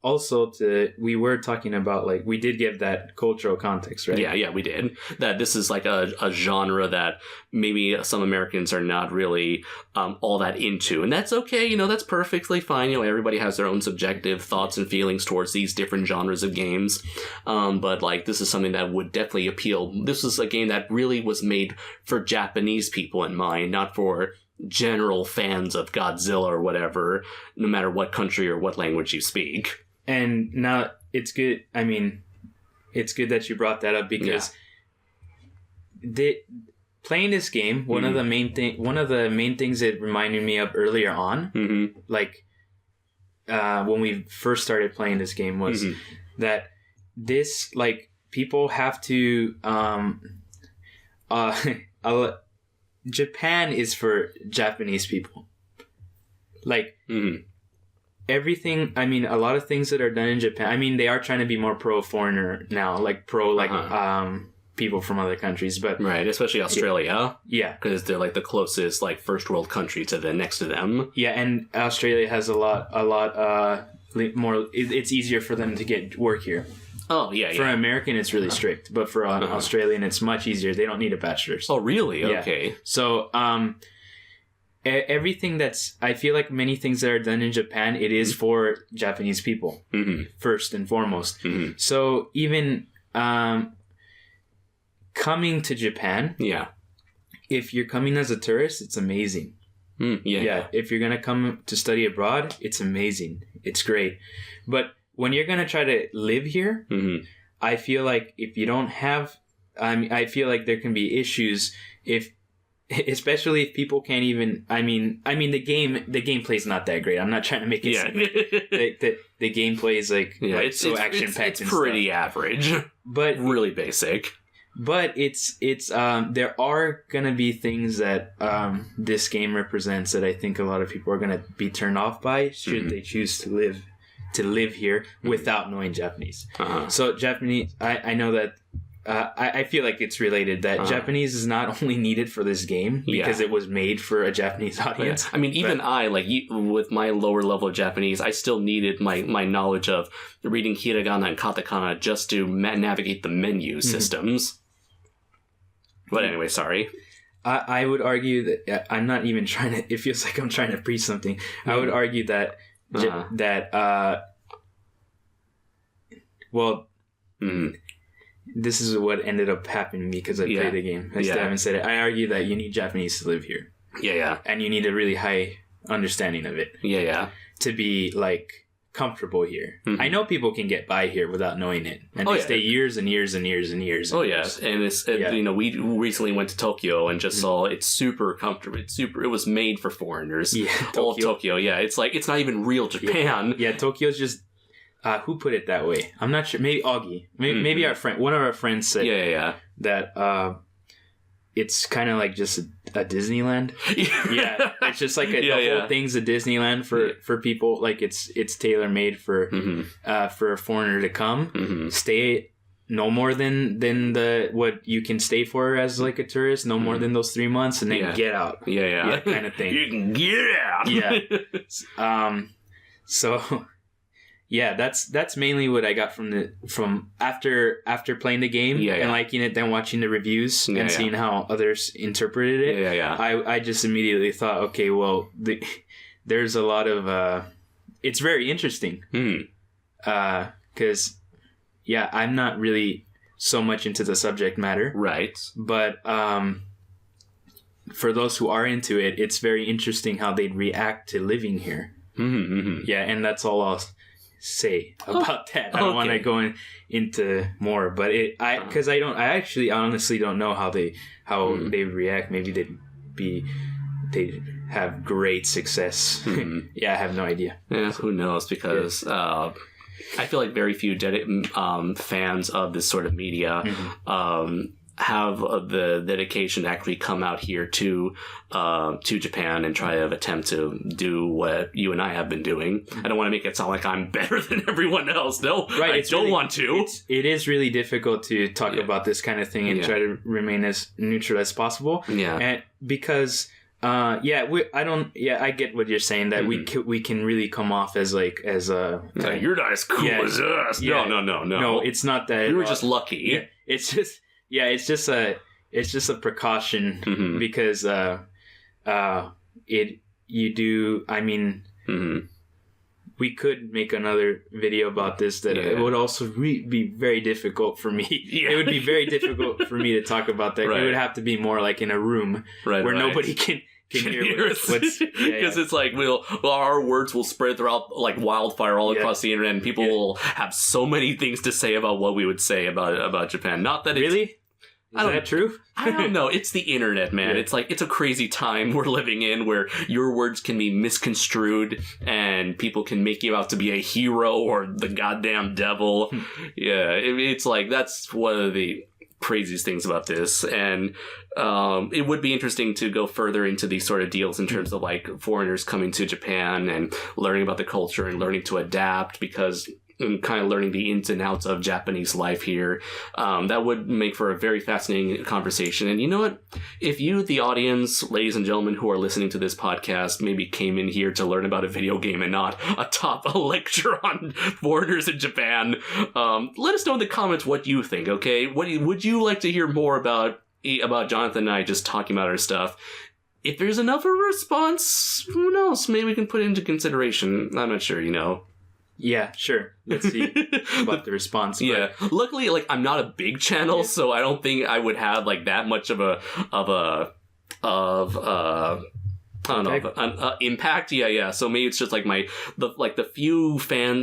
Also, we were talking about, we did give that cultural context, right? Yeah, we did. That this is a genre that maybe some Americans are not really all that into. And that's okay, that's perfectly fine. Everybody has their own subjective thoughts and feelings towards these different genres of games. But, this is something that would definitely appeal. This is a game that really was made for Japanese people in mind, not for general fans of Godzilla or whatever, no matter what country or what language you speak. And now it's good. I mean, it's good that you brought that up because playing this game, one of the main things it reminded me of earlier on, when we first started playing this game, was that this Japan is for Japanese people. Like, everything, I mean, a lot of things that are done in Japan, I mean, they are trying to be more pro-foreigner now, like people from other countries, but... Right, especially Australia. Yeah. Because they're, like, the closest, like, first world country to the next to them. Yeah, and Australia has a lot more... It's easier for them to get work here. Oh, yeah, For an American, it's really strict, but for an Australian, it's much easier. They don't need a bachelor's. Oh, really? Yeah. Okay. So, everything that's... I feel like many things that are done in Japan, it is for Japanese people, first and foremost. So, even... coming to Japan, if you're coming as a tourist, it's amazing. If you're gonna come to study abroad, it's amazing. It's great. But when you're gonna try to live here, I feel like if you don't have, I feel like there can be issues especially if people can't even. I mean, the gameplay is not that great. I'm not trying to make it seem the gameplay is like it's so action packed. It's pretty average, but really basic. But it's there are gonna be things that this game represents that I think a lot of people are gonna be turned off by should they choose to live here without knowing Japanese. So Japanese, I know that I feel like it's related that Japanese is not only needed for this game because it was made for a Japanese audience. I mean, even with my lower level of Japanese, I still needed my knowledge of reading hiragana and katakana just to navigate the menu systems. But anyway, sorry. I would argue that I'm not even trying to... It feels like I'm trying to preach something. I would argue that... This is what ended up happening because I played the game. I still haven't said it. I argue that you need Japanese to live here. And you need a really high understanding of it. To be, like... comfortable here. I know people can get by here without knowing it, and they stay years and years and years and years. And years. And it's we recently went to Tokyo and just saw it's super comfortable. It was made for foreigners. All Tokyo. It's like it's not even real Japan. Tokyo's just who put it that way? I'm not sure. Maybe Augie. Maybe our friend. One of our friends said that it's kind of like just a Disneyland. It's just like the whole thing's a Disneyland for people. Like it's tailor made for a foreigner to come, stay no more than the what you can stay for as like a tourist, no more than those 3 months, and then get out. That kind of thing. You can get out. So. Yeah, that's mainly what I got from after playing the game and liking it, then watching the reviews and seeing how others interpreted it. I just immediately thought, okay, well, there's a lot of it's very interesting because I'm not really so much into the subject matter, right? But for those who are into it, it's very interesting how they'd react to living here. And that's all I'll say about that. I don't want to go into more, but I honestly don't know how they react. Maybe they'd have great success. I have no idea. Who knows? Because I feel like very few fans of this sort of media have the dedication to actually come out here to Japan and try to attempt to do what you and I have been doing. I don't want to make it sound like I'm better than everyone else. No, I don't want to. It is really difficult to talk about this kind of thing and try to remain as neutral as possible. And because I get what you're saying, that we can really come off as you're not as cool as us. No, it's not that. You were just lucky. It's just a precaution because we could make another video about this that it would also be very difficult for me. It would be very difficult for me to talk about that. It would have to be more like in a room where nobody can hear us. Because it's like our words will spread throughout like wildfire all across the internet, and people will have so many things to say about what we would say about Japan. Not that it's... Really? Is that true? I don't know. It's the internet, man. It's like, it's a crazy time we're living in where your words can be misconstrued and people can make you out to be a hero or the goddamn devil. It's like, that's one of the craziest things about this. And it would be interesting to go further into these sort of deals in terms of like foreigners coming to Japan and learning about the culture and learning to adapt, because and kind of learning the ins and outs of Japanese life here. That would make for a very fascinating conversation. And you know what? If you, the audience, ladies and gentlemen who are listening to this podcast, maybe came in here to learn about a video game and not a lecture on foreigners in Japan, let us know in the comments what you think, okay? Would you like to hear more about Jonathan and I just talking about our stuff? If there's enough of a response, who knows? Maybe we can put it into consideration. I'm not sure, Yeah, sure. Let's see about the response. Yeah. Luckily, like, I'm not a big channel, so I don't think I would have like that much of impact. Yeah. So maybe it's just like the few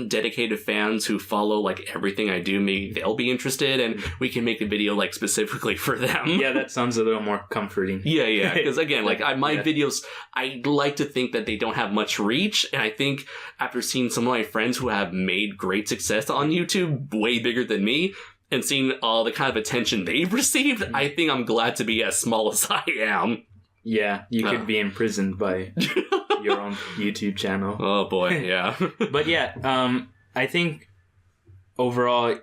dedicated fans who follow like everything I do. Maybe they'll be interested, and we can make a video like specifically for them. Yeah, that sounds a little more comforting. Yeah. Because again, like my videos, I like to think that they don't have much reach, and I think after seeing some of my friends who have made great success on YouTube, way bigger than me, and seeing all the kind of attention they've received, I think I'm glad to be as small as I am. Yeah, you could be imprisoned by your own YouTube channel. Oh boy, yeah. But yeah, I think overall,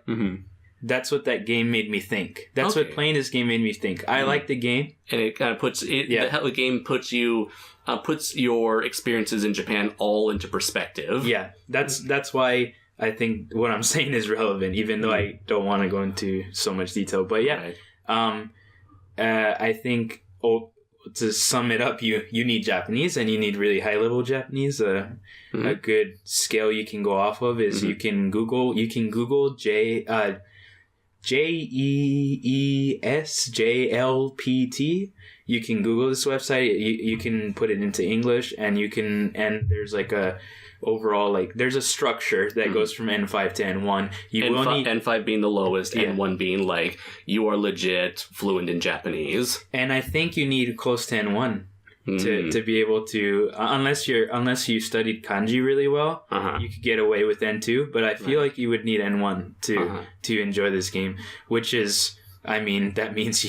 that's what that game made me think. That's what playing this game made me think. I like the game, and it kind of the game puts your experiences in Japan all into perspective. Yeah, that's why I think what I'm saying is relevant, even though I don't want to go into so much detail. But yeah, I think. To sum it up, you need Japanese, and you need really high level Japanese. A good scale you can go off of is you can Google JEESJLPT. You can Google this website. You can put it into English, and there's like a overall, like, there's a structure that goes from N5 to N1. N5 being the lowest, N1 being like you are legit fluent in Japanese. And I think you need close to N1 to be able to, unless you studied kanji really well, you could get away with N2. But I feel like you would need N1 to enjoy this game, which is. I mean, that means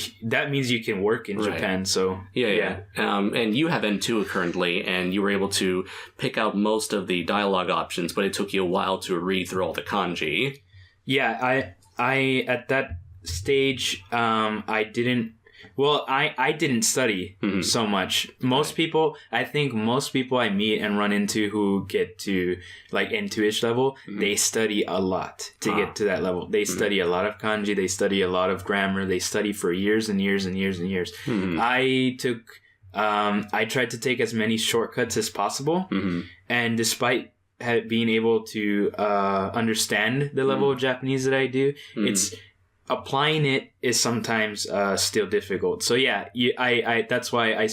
you can work in Japan. So yeah. And you have N2 currently, and you were able to pick out most of the dialogue options, but it took you a while to read through all the kanji. Yeah, I at that stage, I didn't. Well, I didn't study so much. Most people I meet and run into who get to like N2-ish level, they study a lot to get to that level. They study a lot of kanji, they study a lot of grammar, they study for years and years and years and years. I tried to take as many shortcuts as possible, and despite being able to understand the level of Japanese that I do, it's applying it is sometimes still difficult. So yeah, I that's why I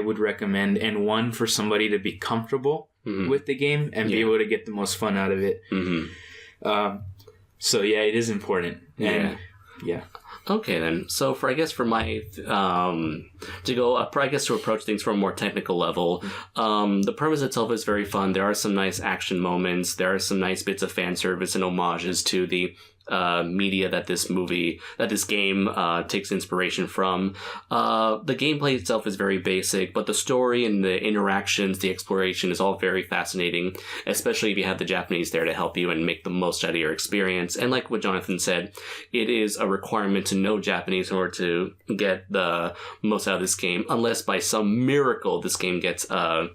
would recommend N1 for somebody to be comfortable with the game and be able to get the most fun out of it. So yeah, it is important. And, yeah. Okay then. So to approach things from a more technical level, the premise itself is very fun. There are some nice action moments. There are some nice bits of fan service and homages to the media that this game takes inspiration from. The gameplay itself is very basic, but the story and the interactions, the exploration is all very fascinating, especially if you have the Japanese there to help you and make the most out of your experience. And like what Jonathan said, it is a requirement to know Japanese in order to get the most out of this game, unless by some miracle this game gets a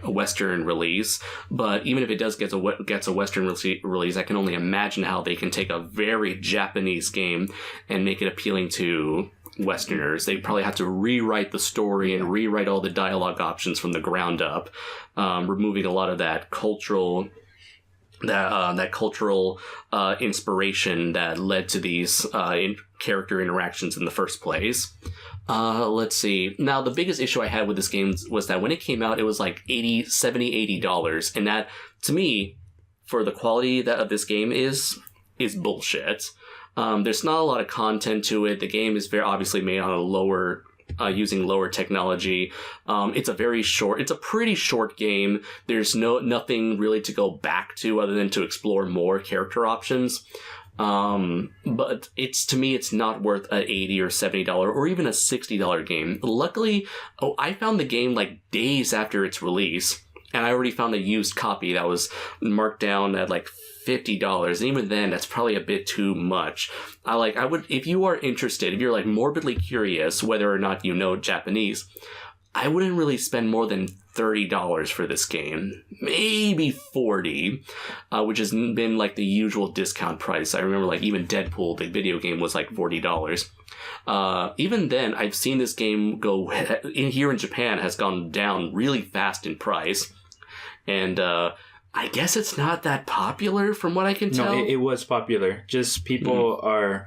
Western release. But even if it does gets a Western release, I can only imagine how they can take a very Japanese game and make it appealing to Westerners. They probably have to rewrite the story and rewrite all the dialogue options from the ground up, removing a lot of that cultural inspiration that led to these character interactions in the first place. Let's see. Now, the biggest issue I had with this game was that when it came out, it was like $80 and that, to me, for the quality of this game is bullshit. There's not a lot of content to it. The game is very obviously made on using lower technology. It's a pretty short game. There's nothing really to go back to other than to explore more character options. But to me, it's not worth an $80 or $70 or even a $60 game. Luckily, I found the game like days after its release, and I already found a used copy that was marked down at like $50, and even then, that's probably a bit too much. I would, if you are interested, if you're like morbidly curious whether or not you know Japanese, I wouldn't really spend more than $30 for this game. Maybe $40, which has been like the usual discount price. I remember like even Deadpool, the video game, was like $40. Even then, I've seen this game go here in Japan has gone down really fast in price, and I guess it's not that popular from what I can tell. No, it was popular. Just people are.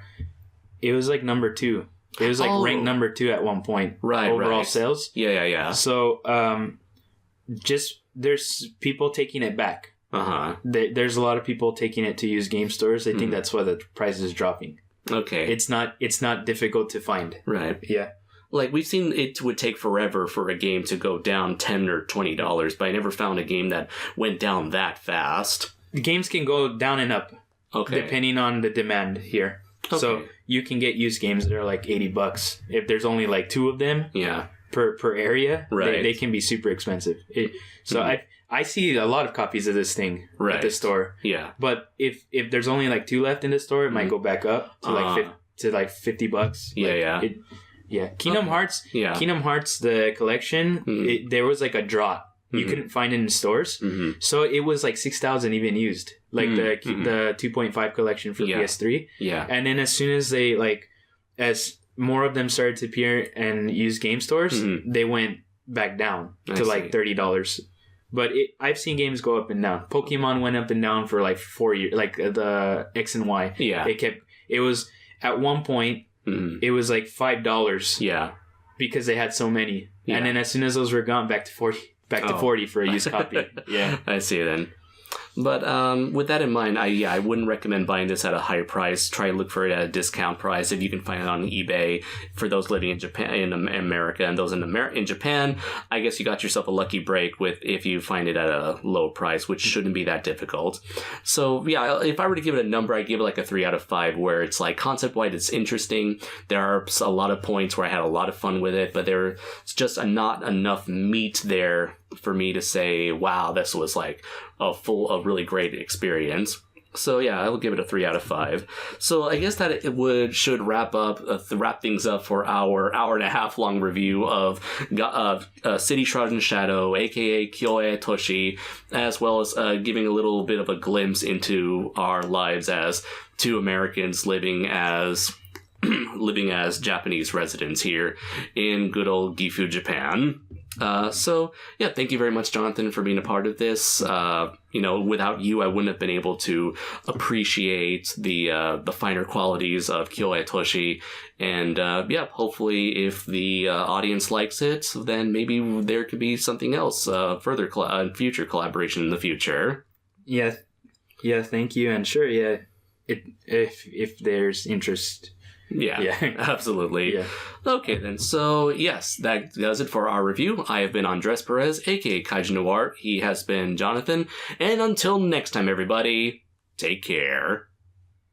It was like number 2. It was like ranked number 2 at one point. Right. Overall sales. Yeah. So, just there's people taking it back. There's a lot of people taking it to use game stores. They think that's why the price is dropping. Okay. It's not difficult to find. Right. Yeah. Like, we've seen it would take forever for a game to go down $10 or $20, but I never found a game that went down that fast. The games can go down and up. Okay. Depending on the demand here. Okay. So you can get used games that are like $80. If there's only like 2 of them per area, they can be super expensive. I see a lot of copies of this thing at the store. Yeah. But if there's only like 2 left in the store, it might go back up to like $50. Yeah. Kingdom Hearts. Yeah. Kingdom Hearts, the collection, there was like a drought. You couldn't find it in stores. So it was like 6,000 even used. Like the 2.5 collection for PS3. Yeah. And then as soon as as more of them started to appear and use game stores, they went back down to like $30. But I've seen games go up and down. Pokemon went up and down for like 4 years. Like the X and Y. Yeah. It was at one point, it was like $5. Yeah. Because they had so many. Yeah. And then as soon as those were gone, back to 40. Back to 40 for a used copy. Yeah. I see then. But with that in mind, I wouldn't recommend buying this at a high price. Try to look for it at a discount price if you can find it on eBay. For those living in Japan, in America, and those in Japan, I guess you got yourself a lucky break if you find it at a low price, which shouldn't be that difficult. So yeah, if I were to give it a number, I'd give it like a 3 out of 5, where it's like concept-wise, it's interesting. There are a lot of points where I had a lot of fun with it, but there's just not enough meat there for me to say, wow, this was like a really great experience. So yeah, I'll give it a 3 out of 5. So I guess that it should wrap things up for our hour and a half long review of City Shrouded in Shadow, aka Kyoe Toshi, as well as giving a little bit of a glimpse into our lives as 2 Americans living as Japanese residents here in good old Gifu, Japan. So yeah, thank you very much, Jonathan, for being a part of this. Without you, I wouldn't have been able to appreciate the finer qualities of Kyoe Toshi. And hopefully, if the audience likes it, then maybe there could be something else, further future collaboration in the future. Yeah, thank you, and sure, yeah, if there's interest. Yeah, absolutely. Yeah. Okay, then. So, yes, that does it for our review. I have been Andres Perez, aka Kaiju Noir. He has been Jonathan. And until next time, everybody, take care.